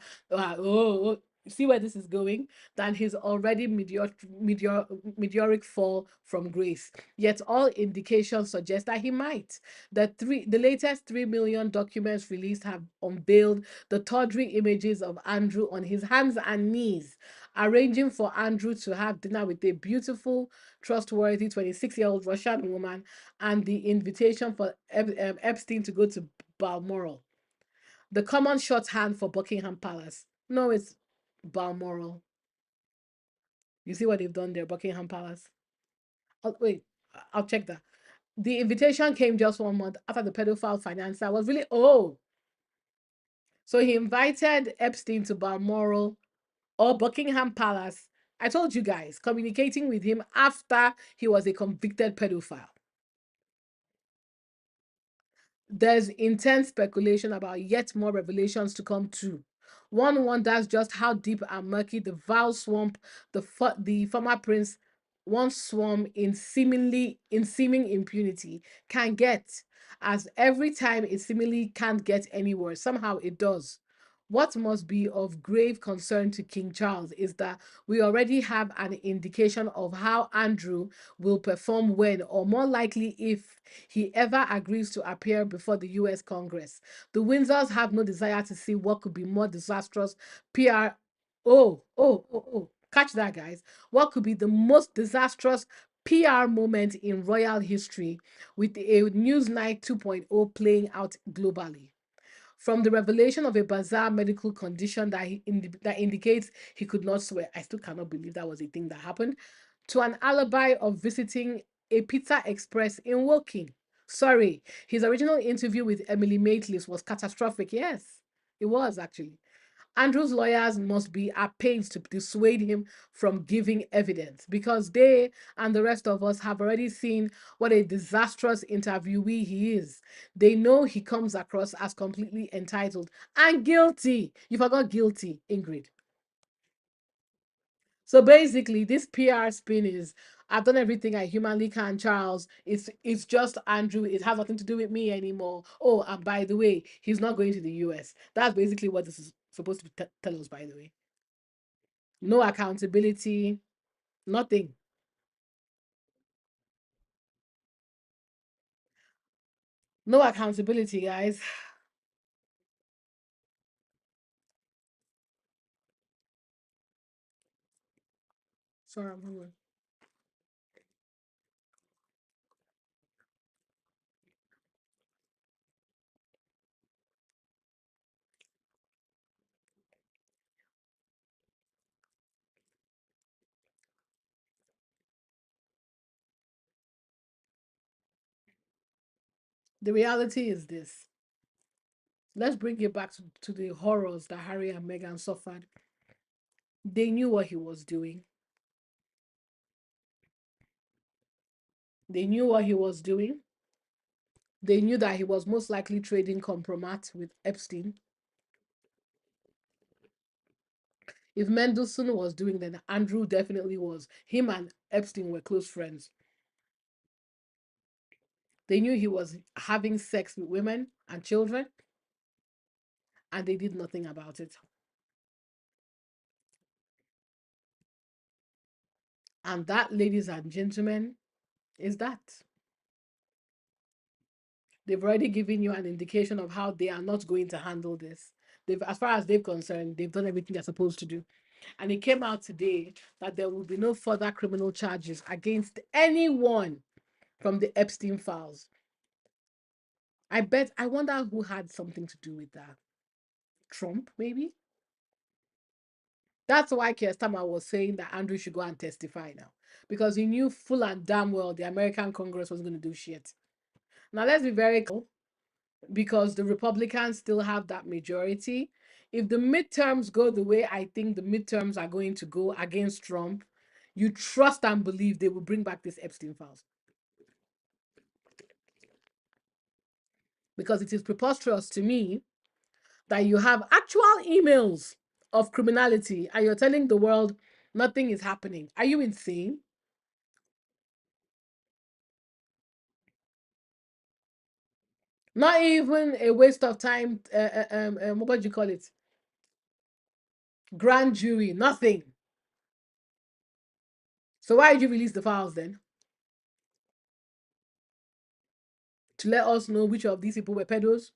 See where this is going? Than his already meteoric fall from grace. Yet all indications suggest that he might. The latest 3 million documents released have unveiled the tawdry images of Andrew on his hands and knees, arranging for Andrew to have dinner with a beautiful, trustworthy 26-year-old Russian woman, and the invitation for Epstein to go to Balmoral. The common shorthand for Buckingham Palace. No, it's Balmoral. You see what they've done there, Buckingham Palace? Oh, wait, I'll check that. The invitation came just 1 month after the pedophile financer was really old. So he invited Epstein to Balmoral or Buckingham Palace. I told you guys, communicating with him after he was a convicted pedophile. There's intense speculation about yet more revelations to come too. One wonders just how deep and murky the vile swamp the former prince once swam in seeming impunity can get, as every time it seemingly can't get any worse, somehow it does. What must be of grave concern to King Charles is that we already have an indication of how Andrew will perform when, or more likely if, he ever agrees to appear before the US Congress. The Windsors have no desire to see what could be more disastrous PR. Catch that, guys. What could be the most disastrous PR moment in royal history, with a Newsnight 2.0 playing out globally. From the revelation of a bizarre medical condition that indicates he could not swear. I still cannot believe that was a thing that happened. To an alibi of visiting a Pizza Express in Woking. Sorry, his original interview with Emily Maitlis was catastrophic. Yes, it was actually. Andrew's lawyers must be at pains to dissuade him from giving evidence because they and the rest of us have already seen what a disastrous interviewee he is. They know he comes across as completely entitled and guilty. You forgot guilty, Ingrid. So basically, this PR spin is I've done everything I humanly can, Charles. It's just Andrew. It has nothing to do with me anymore. Oh, and by the way, he's not going to the US. That's basically what this is supposed to tell us, by the way. No accountability, nothing. No accountability, guys. Sorry, I'm hungry. The reality is this. Let's bring it back to the horrors that Harry and Meghan suffered. They knew what he was doing. They knew what he was doing. They knew that he was most likely trading compromat with Epstein. If Mendelssohn was doing that, Andrew definitely was. Him and Epstein were close friends. They knew he was having sex with women and children, and they did nothing about it. And that, ladies and gentlemen, is that. They've already given you an indication of how they are not going to handle this. As far as they're concerned, they've done everything they're supposed to do. And it came out today that there will be no further criminal charges against anyone from the Epstein files. I wonder who had something to do with that. Trump, maybe? That's why Keir Starmer was saying that Andrew should go and testify now. Because he knew full and damn well the American Congress was going to do shit. Now, let's be very clear, because the Republicans still have that majority. If the midterms go the way I think the midterms are going to go against Trump, you trust and believe they will bring back this Epstein files. Because it is preposterous to me that you have actual emails of criminality and you're telling the world nothing is happening. Are you insane? Not even a waste of time. What do you call it? Grand jury, nothing. So why did you release the files then? To let us know which of these people were pedos?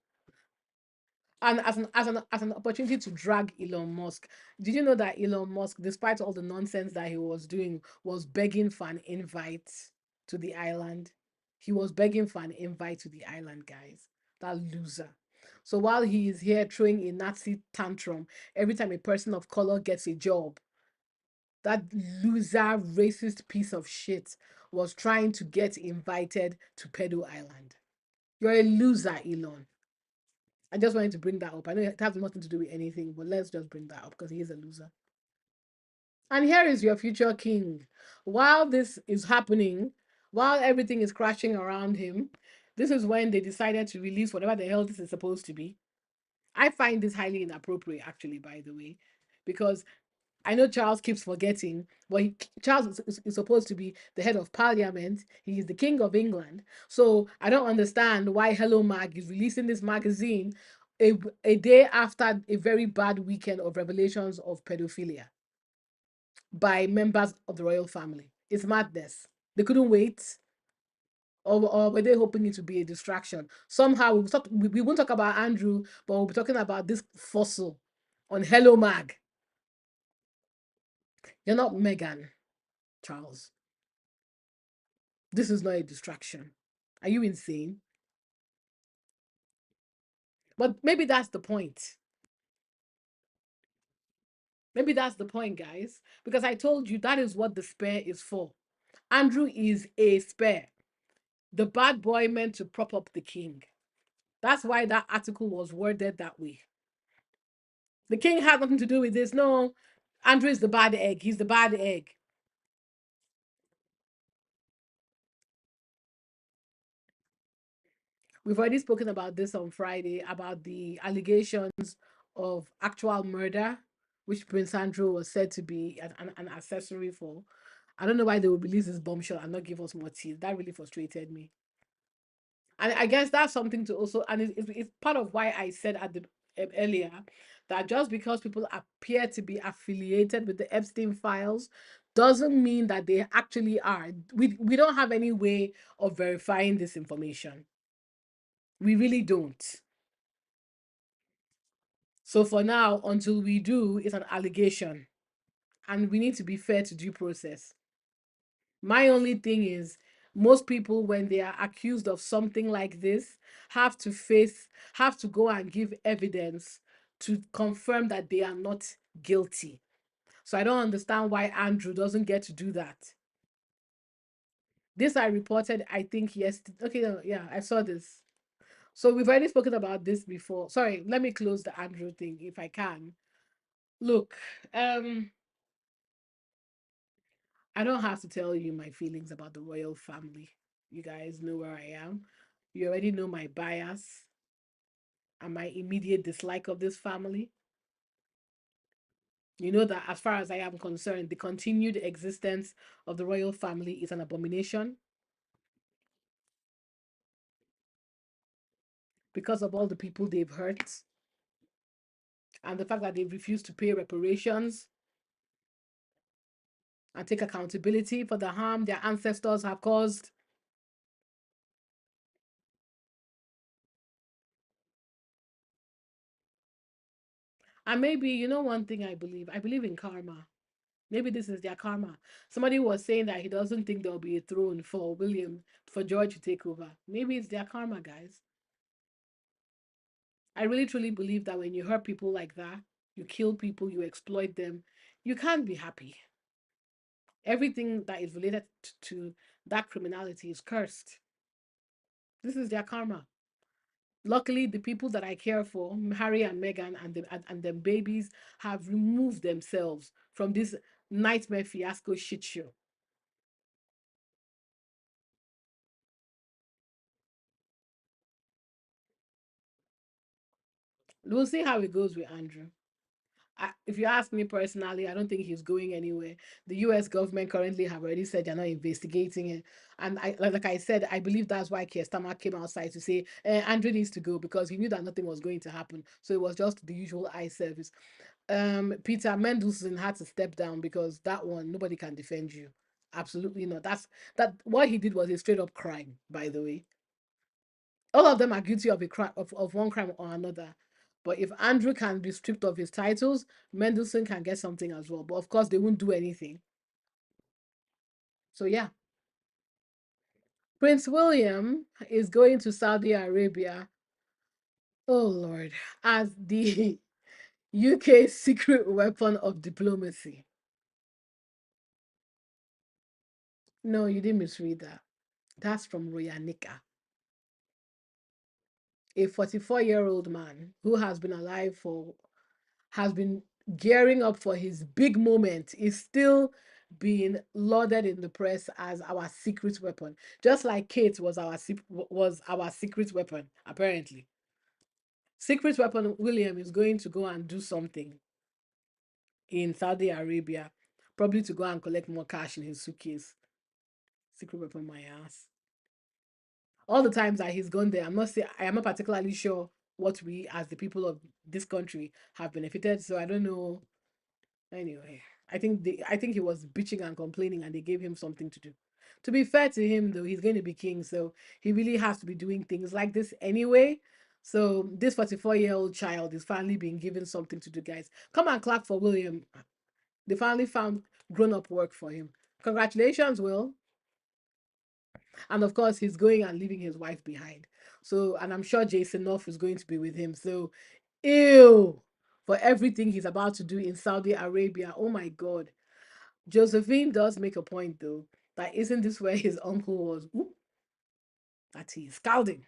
And as an opportunity to drag Elon Musk. Did you know that Elon Musk, despite all the nonsense that he was doing, was begging for an invite to the island? He was begging for an invite to the island, guys. That loser. So while he is here throwing a Nazi tantrum every time a person of color gets a job, that loser racist piece of shit was trying to get invited to Pedo Island. You're a loser, Elon. I just wanted to bring that up. I know it has nothing to do with anything, but let's just bring that up because he is a loser. And here is your future king. While this is happening, while everything is crashing around him, this is when they decided to release whatever the hell this is supposed to be. I find this highly inappropriate, actually, by the way, because I know Charles keeps forgetting, but Charles is supposed to be the head of parliament. He is the king of England. So I don't understand why Hello Mag is releasing this magazine a day after a very bad weekend of revelations of pedophilia by members of the royal family. It's madness. They couldn't wait. Or were they hoping it to be a distraction? Somehow we won't talk about Andrew, but we'll be talking about this fossil on Hello Mag. You're not Meghan, Charles. This is not a distraction. Are you insane? But maybe that's the point. Maybe that's the point, guys. Because I told you that is what the spare is for. Andrew is a spare. The bad boy meant to prop up the king. That's why that article was worded that way. The king had nothing to do with this. No, Andrew is the bad egg. He's the bad egg. We've already spoken about this on Friday about the allegations of actual murder, which Prince Andrew was said to be an accessory for. I don't know why they would release this bombshell and not give us more teas. That really frustrated me. And I guess that's something to also, and it's part of why I said at the earlier that just because people appear to be affiliated with the Epstein files doesn't mean that they actually are. We don't have any way of verifying this information. We really don't. So for now, until we do, it's an allegation. And we need to be fair to due process. My only thing is, most people, when they are accused of something like this, have to go and give evidence to confirm that they are not guilty. So I don't understand why Andrew doesn't get to do that. This I reported, I think, yesterday. Okay, no, yeah, I saw this. So we've already spoken about this before. Sorry, let me close the Andrew thing if I can. Look, I don't have to tell you my feelings about the royal family. You guys know where I am. You already know my bias and my immediate dislike of this family. You know that as far as I am concerned, the continued existence of the royal family is an abomination because of all the people they've hurt and the fact that they've refused to pay reparations and take accountability for the harm their ancestors have caused. And maybe, you know, one thing I believe in karma. Maybe this is their karma. Somebody was saying that he doesn't think there'll be a throne for William, for George to take over. Maybe it's their karma, guys. I really truly believe that when you hurt people like that, you kill people, you exploit them, you can't be happy. Everything that is related to that criminality is cursed. This is their karma. Luckily, the people that I care for, Harry and Meghan and their babies, have removed themselves from this nightmare fiasco shit show. We'll see how it goes with Andrew. if you ask me personally, I don't think he's going anywhere. The US government currently have already said they're not investigating it. And like I said, I believe that's why Keir Starmer came outside to say Andrew needs to go, because he knew that nothing was going to happen. So it was just the usual eye service. Peter Mendelsohn had to step down because that one, nobody can defend you. Absolutely not. That what he did was a straight up crime, by the way. All of them are guilty of a crime of one crime or another. But if Andrew can be stripped of his titles, Mendelssohn can get something as well. But of course, they won't do anything. So yeah, Prince William is going to Saudi Arabia. Oh Lord, as the UK's secret weapon of diplomacy. No, you didn't misread that. That's from Royanika, a 44-year-old man who has been gearing up for his big moment, is still being lauded in the press as our secret weapon, just like Kate was our secret weapon. Apparently, secret weapon William is going to go and do something in Saudi Arabia, probably to go and collect more cash in his suitcase. Secret weapon, my ass. All the times that he's gone there, I am not particularly sure what we as the people of this country have benefited. So I don't know. Anyway, I think he was bitching and complaining, and they gave him something to do. To be fair to him, though, he's going to be king, so he really has to be doing things like this anyway. So this 44-year-old child is finally being given something to do, guys. Come and clap for William. They finally found grown-up work for him. Congratulations, Will. And of course, he's going and leaving his wife behind. So, and I'm sure Jason North is going to be with him. So, ew, for everything he's about to do in Saudi Arabia. Oh my God. Josephine does make a point, though, that isn't this where his uncle was? Ooh, that he's scalding.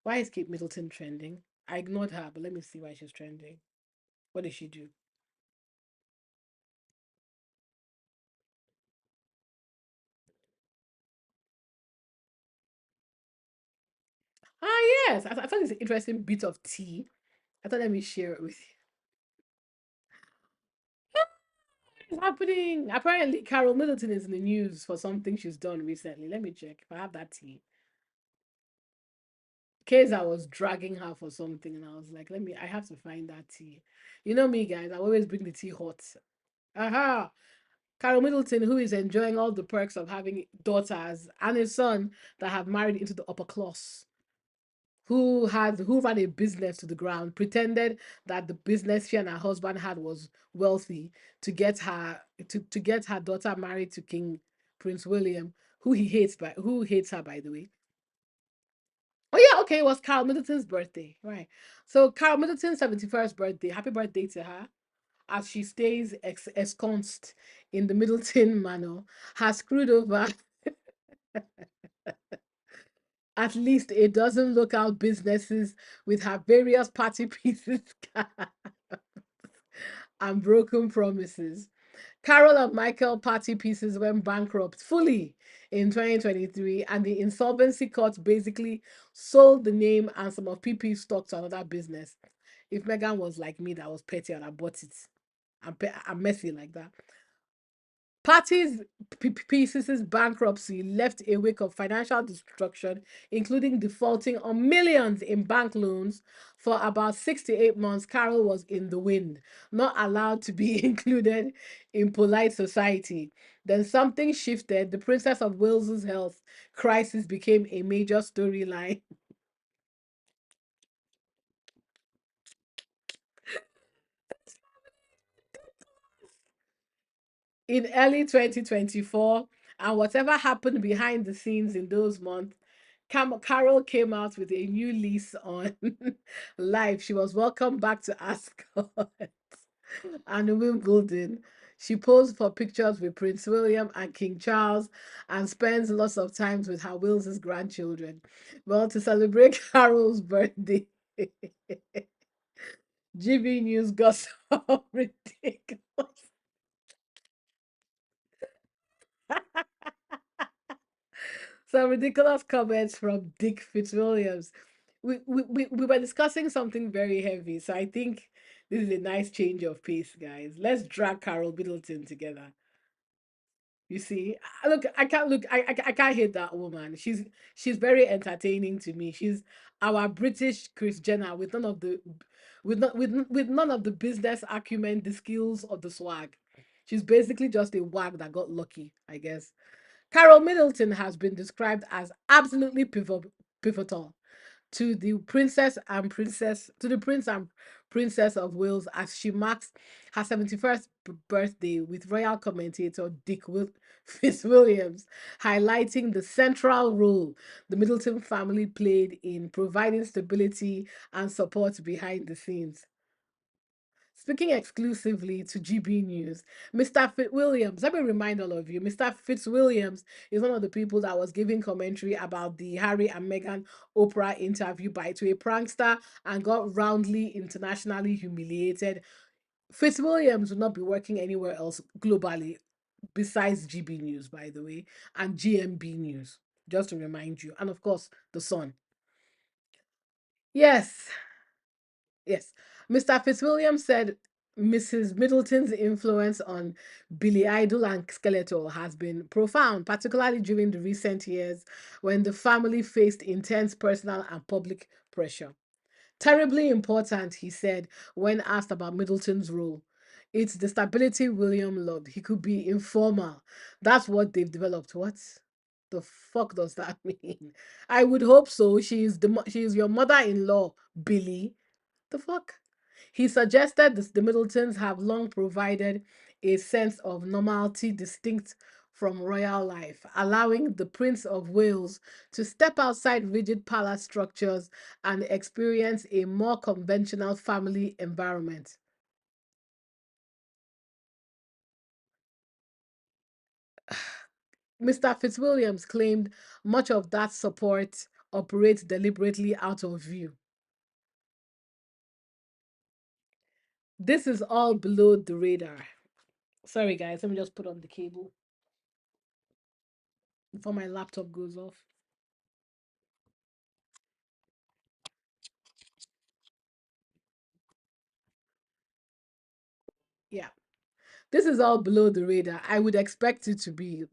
Why is Kate Middleton trending? I ignored her, but let me see why she's trending. What did she do? Ah, yes. I thought it's an interesting bit of tea. I thought let me share it with you. What's happening? Apparently, Carol Middleton is in the news for something she's done recently. Let me check if I have that tea. Case I was dragging her for something, and I was like, I have to find that tea. You know me, guys, I always bring the tea hot. Aha! Carol Middleton, who is enjoying all the perks of having daughters and a son that have married into the upper class, who ran a business to the ground, pretended that the business she and her husband had was wealthy to get her daughter married to King Prince William, who hates her, by the way. Oh yeah, okay, it was Carol Middleton's birthday. Right. So Carol Middleton's 71st birthday. Happy birthday to her. As she stays ensconced in the Middleton manor, has screwed over at least a dozen local businesses with her various party pieces and broken promises. Carol and Michael party pieces went bankrupt fully in 2023, and the insolvency court basically sold the name and some of PP stock to another business. If Megan was like me, that was petty, and I bought it. I'm messy like that. Parties Pieces' bankruptcy left a wake of financial destruction, including defaulting on millions in bank loans. For about 6 to 8 months, Carol was in the wind, not allowed to be included in polite society. Then something shifted. The Princess of Wales's health crisis became a major storyline. In early 2024, and whatever happened behind the scenes in those months, Carol came out with a new lease on life. She was welcomed back to Ascot and Wimbledon. She posed for pictures with Prince William and King Charles and spends lots of times with her Wales's grandchildren. Well, to celebrate Carol's birthday, GB News got so ridiculous. Some ridiculous comments from Dick Fitzwilliams. we were discussing something very heavy, so I think this is a nice change of pace, guys. Let's drag Carol Middleton together. You see, look, I can't look. I can't hate that woman. She's very entertaining to me. She's our British Chris Jenner with none of the with none of the business acumen, the skills, or the swag. She's basically just a wag that got lucky, I guess. Carol Middleton has been described as absolutely pivotal to the prince and princess of Wales as she marks her 71st birthday with royal commentator Fitzwilliams highlighting the central role the Middleton family played in providing stability and support behind the scenes. Speaking exclusively to GB News, Mr. Fitzwilliams, let me remind all of you, Mr. Fitzwilliams is one of the people that was giving commentary about the Harry and Meghan Oprah interview by to a prankster and got roundly internationally humiliated. Fitzwilliams will not be working anywhere else globally besides GB News, by the way, and GMB News, just to remind you. And of course, The Sun. Yes, yes. Mr. Fitzwilliam said Mrs. Middleton's influence on Billy Idol and Skeletor has been profound, particularly during the recent years when the family faced intense personal and public pressure. Terribly important, he said, when asked about Middleton's role. It's the stability William loved. He could be informal. That's what they've developed. What the fuck does that mean? I would hope so. She is your mother-in-law, Billy. The fuck? He suggested the Middletons have long provided a sense of normality distinct from royal life, allowing the Prince of Wales to step outside rigid palace structures and experience a more conventional family environment. Mr. Fitzwilliams claimed much of that support operates deliberately out of view. This is all below the radar. Sorry, guys, let me just put on the cable before my laptop goes off. Yeah. This is all below the radar. I would expect it to be.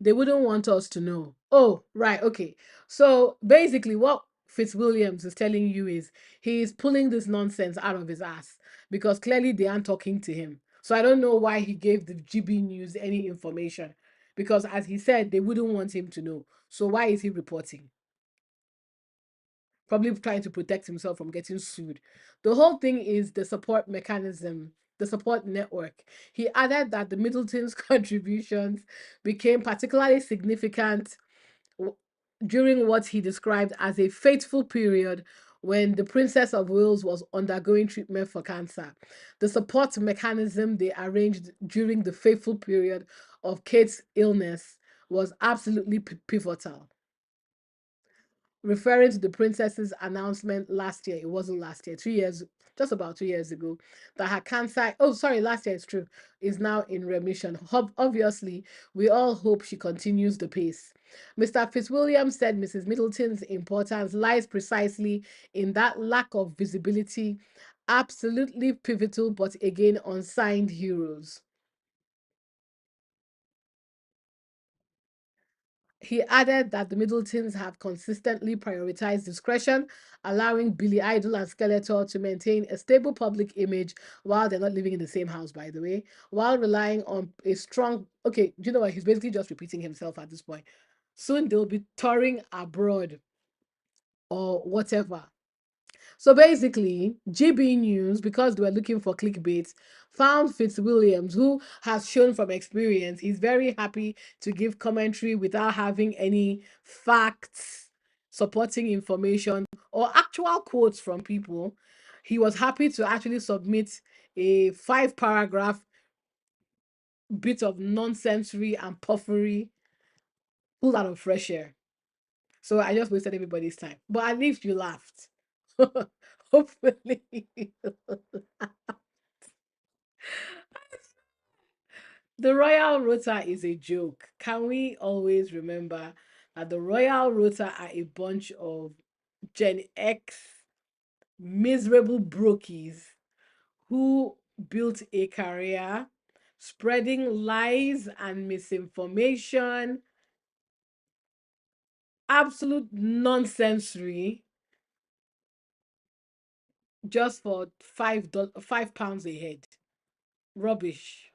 They wouldn't want us to know. Oh, right. Okay. So basically, what Fitzwilliams is telling you is he is pulling this nonsense out of his ass because clearly they aren't talking to him. So I don't know why he gave the GB News any information because, as he said, they wouldn't want him to know. So why is he reporting? Probably trying to protect himself from getting sued. The whole thing is the support mechanism, the support network. He added that the Middletons' contributions became particularly significant w- during what he described as a fateful period when the Princess of Wales was undergoing treatment for cancer. The support mechanism they arranged during the fateful period of Kate's illness was absolutely pivotal, referring to the princess's announcement last year. It wasn't last year, 2 years, just about 2 years ago, that her cancer, oh, sorry, last year, it's true, is now in remission. Obviously, we all hope she continues the pace. Mr. Fitzwilliam said Mrs. Middleton's importance lies precisely in that lack of visibility, absolutely pivotal, but again, unsigned heroes. He added that the Middletons have consistently prioritized discretion, allowing Billy Idol and Skeletor to maintain a stable public image while they're not living in the same house, by the way, while relying on a strong. Okay, do you know what? He's basically just repeating himself at this point. Soon they'll be touring abroad or whatever. So basically, GB News, because they were looking for clickbait, found Fitzwilliams, who has shown from experience he's very happy to give commentary without having any facts, supporting information, or actual quotes from people. He was happy to actually submit a 5 paragraph bit of nonsensory and puffery pulled out of fresh air. So I just wasted everybody's time. But at least you laughed. Hopefully. The Royal Rota is a joke. Can we always remember that the Royal Rota are a bunch of Gen X miserable brokies who built a career spreading lies and misinformation, absolute nonsensory, just for £5 a head. Rubbish.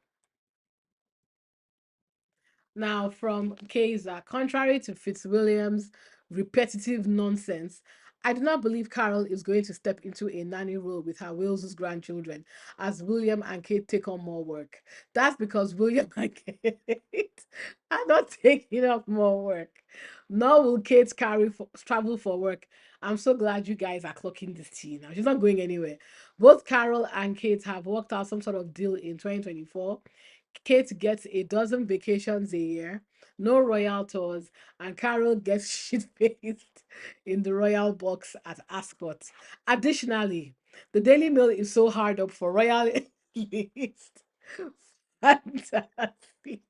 Now, from Kaiser, contrary to Fitzwilliam's repetitive nonsense, I do not believe Carol is going to step into a nanny role with her Wales's grandchildren as William and Kate take on more work. That's because William and Kate are not taking up more work. Nor will Kate travel for work. I'm so glad you guys are clocking this tea now. She's not going anywhere. Both Carol and Kate have worked out some sort of deal in 2024. Kate gets a dozen vacations a year, no royal tours, and Carol gets shit-faced in the royal box at Ascot. Additionally, the Daily Mail is so hard up for royal list. Fantastic.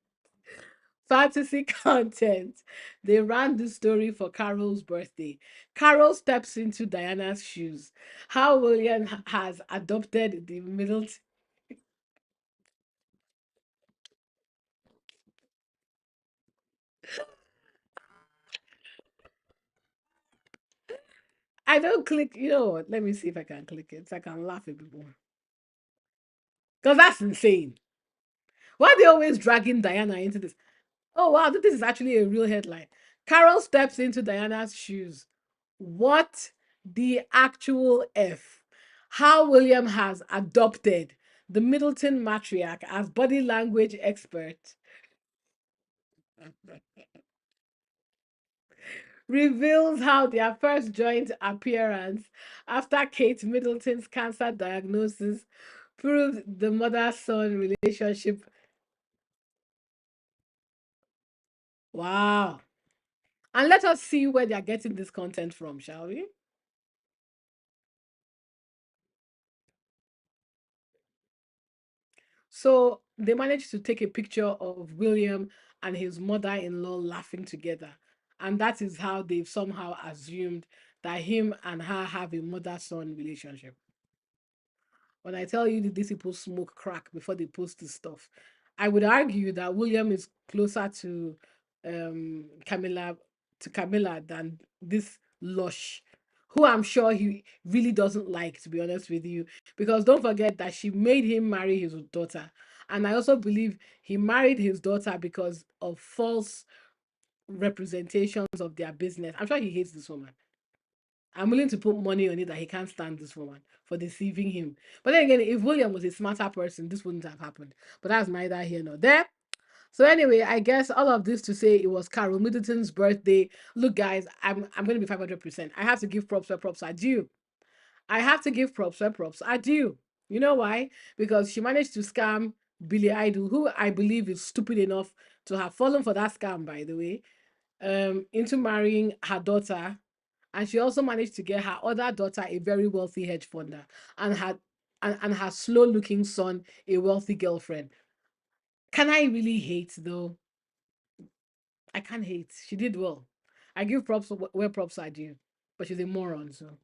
Fantasy content. They ran the story for Carol's birthday. Carol steps into Diana's shoes. How William has adopted the Middleton. I don't click. You know what? Let me see if I can click it so I can laugh a bit more. Because that's insane. Why are they always dragging Diana into this? Oh, wow. This is actually a real headline. Carol steps into Diana's shoes. What the actual F? How William has adopted the Middleton matriarch as body language expert reveals how their first joint appearance after Kate Middleton's cancer diagnosis proved the mother-son relationship. Wow. And let us see where they're getting this content from, shall we? So they managed to take a picture of William and his mother-in-law laughing together. And that is how they've somehow assumed that him and her have a mother-son relationship. When I tell you that these people smoke crack before they post this stuff, I would argue that William is closer Camilla to Camilla than this lush, who I'm sure he really doesn't like, to be honest with you. Because don't forget that she made him marry his daughter. And I also believe he married his daughter because of false representations of their business. I'm sure he hates this woman. I'm willing to put money on it that he can't stand this woman for deceiving him. But then again, if William was a smarter person, this wouldn't have happened. But that's neither here nor there. So anyway, I guess all of this to say it was Carol Middleton's birthday. Look, guys, I'm going to be 500%. I have to give props where props are due. I have to give props where props are due. You know why? Because she managed to scam Billy Idol, who I believe is stupid enough to have fallen for that scam, by the way, into marrying her daughter, and she also managed to get her other daughter a very wealthy hedge funder, and and her slow looking son a wealthy girlfriend. Can I really hate though? I can't hate. She did well. I give props where props are due, but she's a moron. So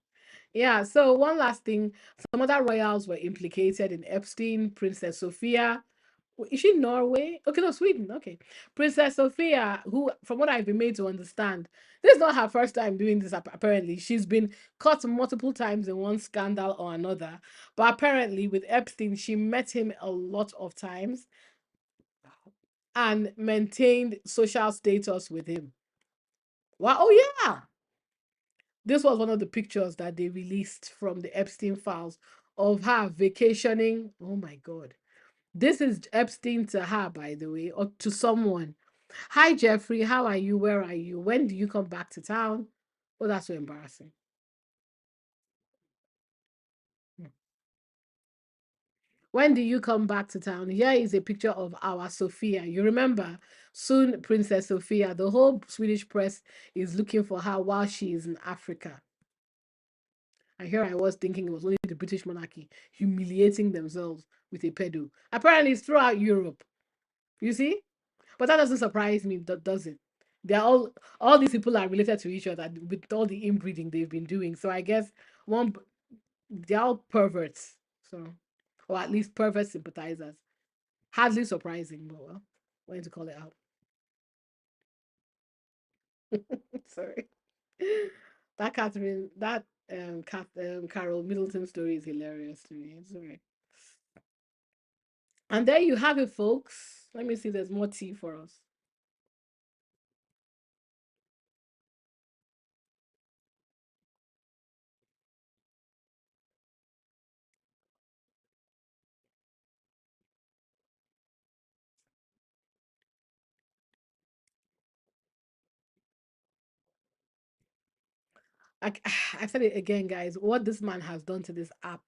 yeah. So one last thing: some other royals were implicated in Epstein. Princess Sophia. Is she Norway? Okay, no, Sweden. Okay. Princess Sophia, who, from what I've been made to understand, this is not her first time doing this, apparently. She's been caught multiple times in one scandal or another. But apparently, with Epstein, she met him a lot of times and maintained social status with him. Wow. Oh, yeah. This was one of the pictures that they released from the Epstein files of her vacationing. Oh, my God. This is Epstein to her, by the way, or to someone. Hi, Jeffrey. How are you? Where are you? When do you come back to town? Oh, that's so embarrassing. Hmm. When do you come back to town? Here is a picture of our Sophia. You remember, soon Princess Sophia. The whole Swedish press is looking for her while she is in Africa. And here I was thinking it was only the British monarchy humiliating themselves with a pedo. Apparently, it's throughout Europe. You see? But that doesn't surprise me, does it? They're all these people are related to each other with all the inbreeding they've been doing. So I guess one they're all perverts. So, or at least pervert sympathizers. Hardly surprising, but well, wanted to call it out. Sorry. That Carol Middleton story is hilarious to me. Sorry. And there you have it, folks. Let me see. There's more tea for us. I, I said it again, guys. What this man has done to this app,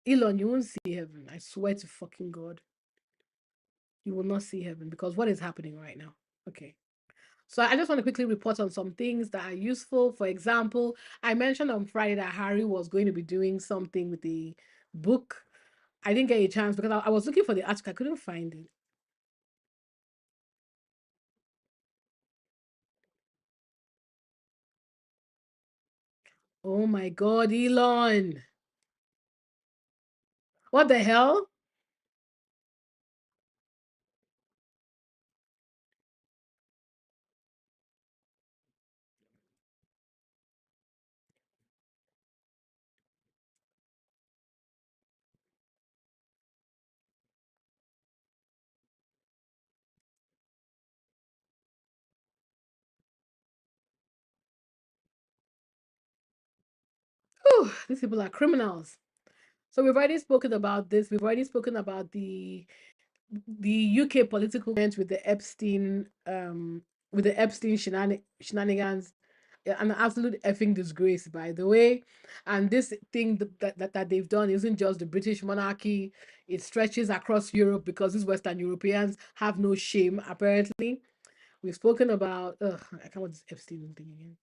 Elon, you won't see heaven. I swear to fucking God, you will not see heaven because what is happening right now? Okay. So I just want to quickly report on some things that are useful. For example, I mentioned on Friday that Harry was going to be doing something with the book. I didn't get a chance because I was looking for the article. I couldn't find it. Oh my God, Elon. What the hell? Whew, these people are criminals. So we've already spoken about this. We've already spoken about the UK political event with the Epstein shenanigans. Yeah, an absolute effing disgrace, by the way. And this thing that they've done isn't just the British monarchy, it stretches across Europe because these Western Europeans have no shame, apparently. We've spoken about, ugh, I can't want this Epstein thing again.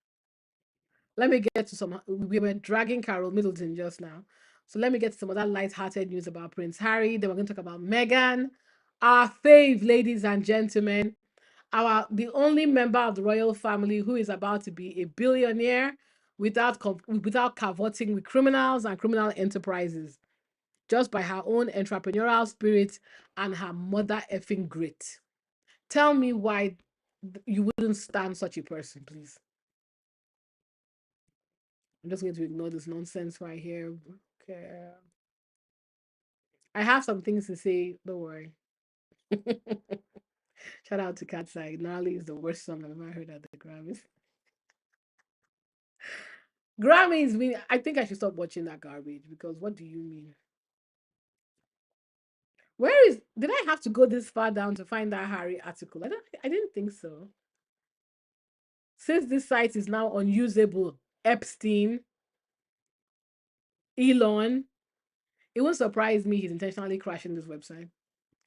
Let me get to some, we were dragging Carol Middleton just now. So let me get to some of that light-hearted news about Prince Harry. Then we're going to talk about Meghan, our fave, ladies and gentlemen, the only member of the royal family who is about to be a billionaire without cavorting with criminals and criminal enterprises, just by her own entrepreneurial spirit and her mother effing grit. Tell me why you wouldn't stand such a person, please. I'm just going to ignore this nonsense right here. Okay. I have some things to say. Don't worry. Shout out to Katsai. Gnarly is the worst song I've ever heard at the Grammys. Grammys mean I think I should stop watching that garbage because what do you mean? Where is did I have to go this far down to find that Harry article? I didn't think so. Since this site is now unusable, Epstein, Elon, it won't surprise me he's intentionally crashing this website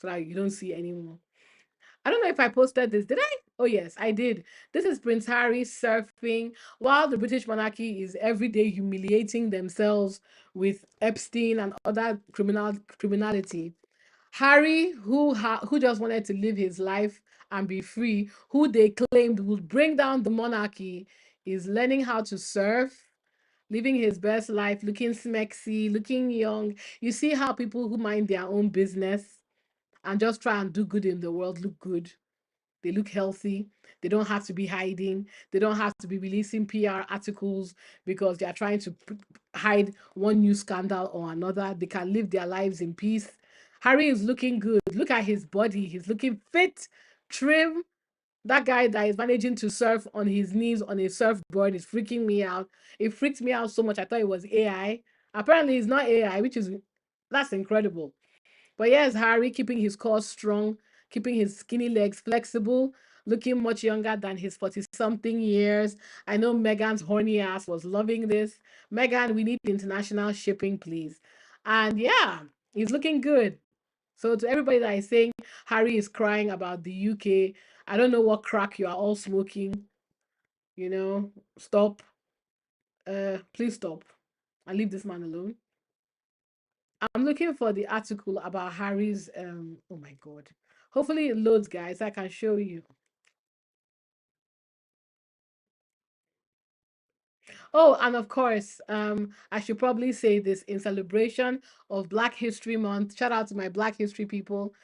so that you don't see anymore. I don't know if I posted this. Did I? Oh, yes, I did. This is Prince Harry surfing while the British monarchy is every day humiliating themselves with Epstein and other criminality. Harry, who just wanted to live his life and be free, who they claimed would bring down the monarchy, is learning how to surf, living his best life, looking smexy, looking young. You see how people who mind their own business and just try and do good in the world look good. They look healthy. They don't have to be hiding. They don't have to be releasing PR articles because they are trying to hide one new scandal or another. They can live their lives in peace. Harry is looking good. Look at his body. He's looking fit, trim. That guy that is managing to surf on his knees on a surfboard is freaking me out. It freaked me out so much. I thought it was AI. Apparently, it's not AI, that's incredible. But yes, Harry keeping his core strong, keeping his skinny legs flexible, looking much younger than his 40 something years. I know Megan's horny ass was loving this. Megan, we need international shipping, please. And yeah, he's looking good. So to everybody that is saying Harry is crying about the UK, I don't know what crack you are all smoking. Stop. Please stop. And leave this man alone. I'm looking for the article about Harry's oh my god. Hopefully it loads, guys. I can show you. Oh, and of course, I should probably say this in celebration of Black History Month. Shout out to my Black History people,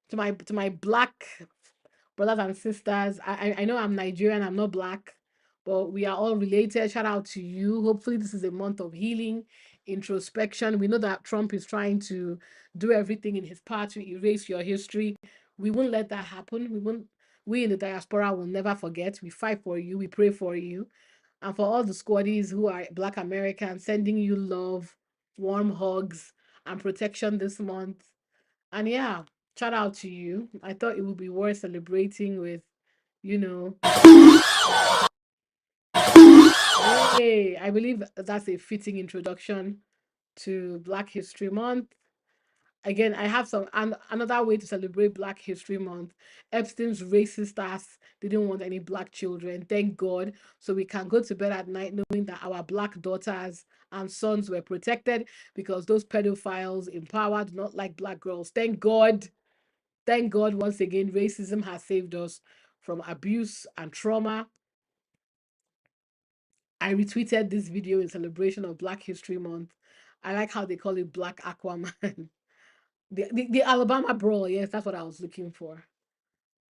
to my Black brothers and sisters. I know I'm Nigerian, I'm not Black, but we are all related. Shout out to you. Hopefully, this is a month of healing, introspection. We know that Trump is trying to do everything in his power to erase your history. We won't let that happen. We won't. We in the diaspora will never forget. We fight for you. We pray for you. And for all the squaddies who are Black Americans, sending you love, warm hugs, and protection this month. And yeah, shout out to you. I thought it would be worth celebrating with, you know. Hey, I believe that's a fitting introduction to Black History Month. Again, I have some and another way to celebrate Black History Month. Epstein's racist ass didn't want any black children. Thank God. So we can go to bed at night knowing that our black daughters and sons were protected because those pedophiles in power do not like black girls. Thank God. Thank God once again, racism has saved us from abuse and trauma. I retweeted this video in celebration of Black History Month. I like how they call it Black Aquaman. The Alabama brawl, yes, that's what I was looking for.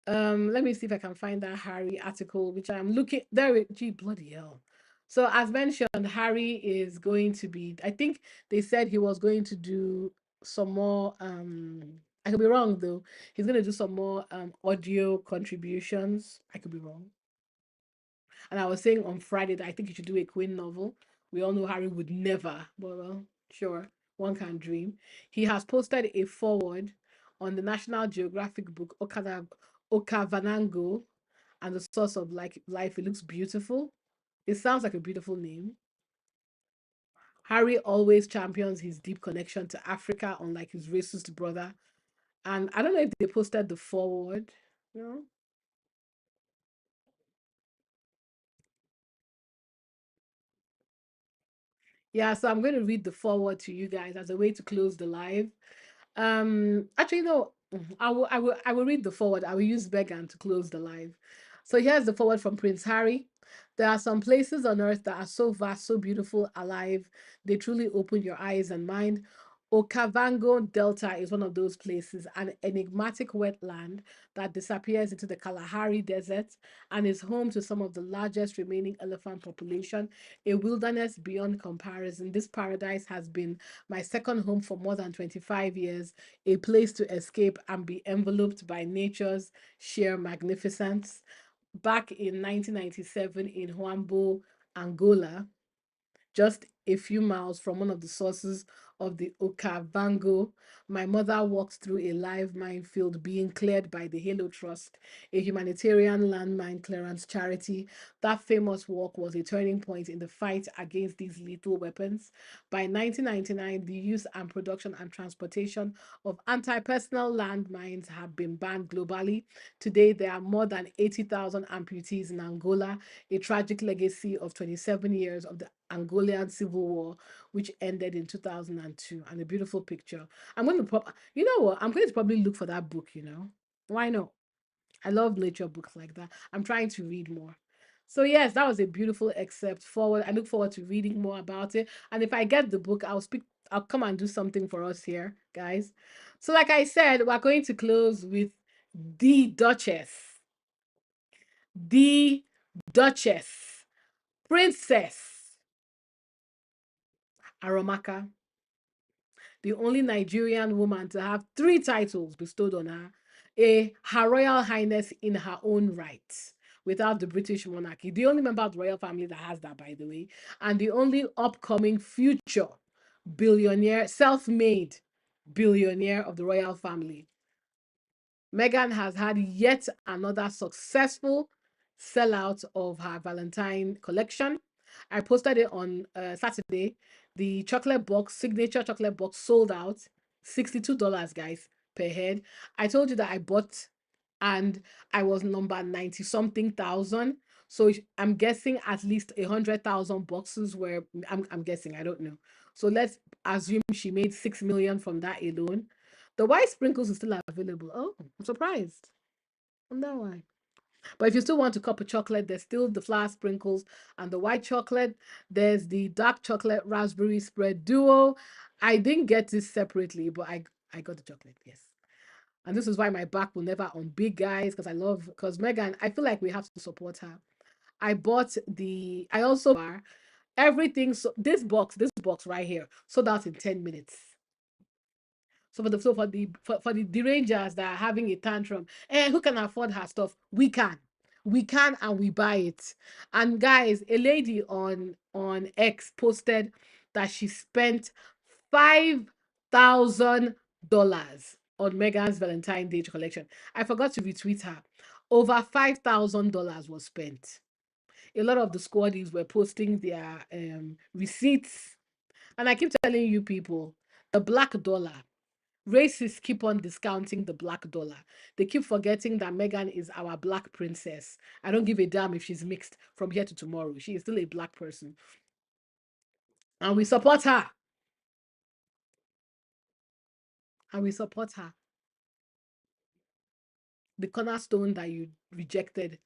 Let me see if I can find that Harry article, which I'm looking there. Gee, bloody hell. So as mentioned, Harry is going to be, I think they said he was going to do some more I could be wrong though. He's gonna do some more audio contributions. I could be wrong. And I was saying on Friday that I think he should do a Queen novel. We all know Harry would never, but well, sure, one can dream. He has posted a forward on the National Geographic book Okavanango and the source of like life. It looks beautiful. It sounds like a beautiful name. Harry always champions his deep connection to Africa, unlike his racist brother. And I don't know if they posted the forward. You know? Yeah, so I'm going to read the forward to you guys as a way to close the live. Actually, no, I will read the forward. I will use Began to close the live. So here's the forward from Prince Harry. There are some places on earth that are so vast, so beautiful, alive. They truly open your eyes and mind. Okavango Delta is one of those places, an enigmatic wetland that disappears into the Kalahari Desert and is home to some of the largest remaining elephant population, a wilderness beyond comparison. This paradise has been my second home for more than 25 years, a place to escape and be enveloped by nature's sheer magnificence. Back in 1997 in Huambo, Angola, just a few miles from one of the sources of the Okavango, my mother walked through a live minefield being cleared by the Halo Trust, a humanitarian landmine clearance charity. That famous walk was a turning point in the fight against these lethal weapons. By 1999, the use and production and transportation of anti-personnel landmines have been banned globally. Today, there are more than 80,000 amputees in Angola, a tragic legacy of 27 years of the Angolan Civil War, which ended in 2002. And a beautiful picture. You know what? I'm going to probably look for that book, you know? Why not? I love nature books like that. I'm trying to read more. So yes, that was a beautiful excerpt forward. I look forward to reading more about it. And if I get the book, I'll come and do something for us here, guys. So like I said, we're going to close with the Duchess. The Duchess. Princess Aromaka, the only Nigerian woman to have three titles bestowed on her, Her Royal Highness in her own right, without the British monarchy. The only member of the royal family that has that, by the way, and the only upcoming future billionaire, self-made billionaire of the royal family. Meghan has had yet another successful sellout of her Valentine collection. I posted it on Saturday. The chocolate box, signature chocolate box, sold out. $62, guys, per head. I told you that I bought and I was number 90 something thousand. So I'm guessing at least 100,000 boxes were, I'm guessing, I don't know. So let's assume she made 6 million from that alone. The white sprinkles is still available. Oh, I'm surprised. I wonder why. But if you still want a cup of chocolate, there's still the flour sprinkles and the white chocolate. There's the dark chocolate raspberry spread duo. I didn't get this separately, but I got the chocolate, yes. And this is why my back will never on big guys, because Megan, I feel like we have to support her. I also everything. So this box right here sold out in 10 minutes. So for the derangers that are having a tantrum, who can afford her stuff? We can, and we buy it. And guys, a lady on X posted that she spent $5,000 on Megan's Valentine Day collection. I forgot to retweet her. Over $5,000 was spent. A lot of the squaddies were posting their receipts, and I keep telling you people, the black dollar. Racists keep on discounting the black dollar. They keep forgetting that Meghan is our black princess. I don't give a damn if she's mixed from here to tomorrow. She is still a black person. And we support her. And we support her. The cornerstone that you rejected,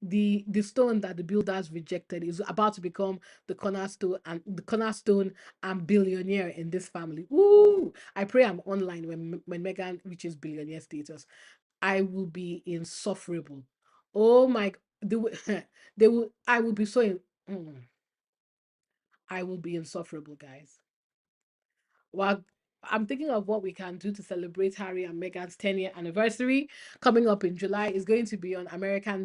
the stone that the builders rejected, is about to become the cornerstone and billionaire in this family. Ooh, I pray I'm online when Meghan reaches billionaire status. I will be insufferable. Oh my, they will, they will, I will be I will be insufferable, guys. Well, I'm thinking of what we can do to celebrate Harry and Meghan's 10-year anniversary coming up in July. Is going to be on American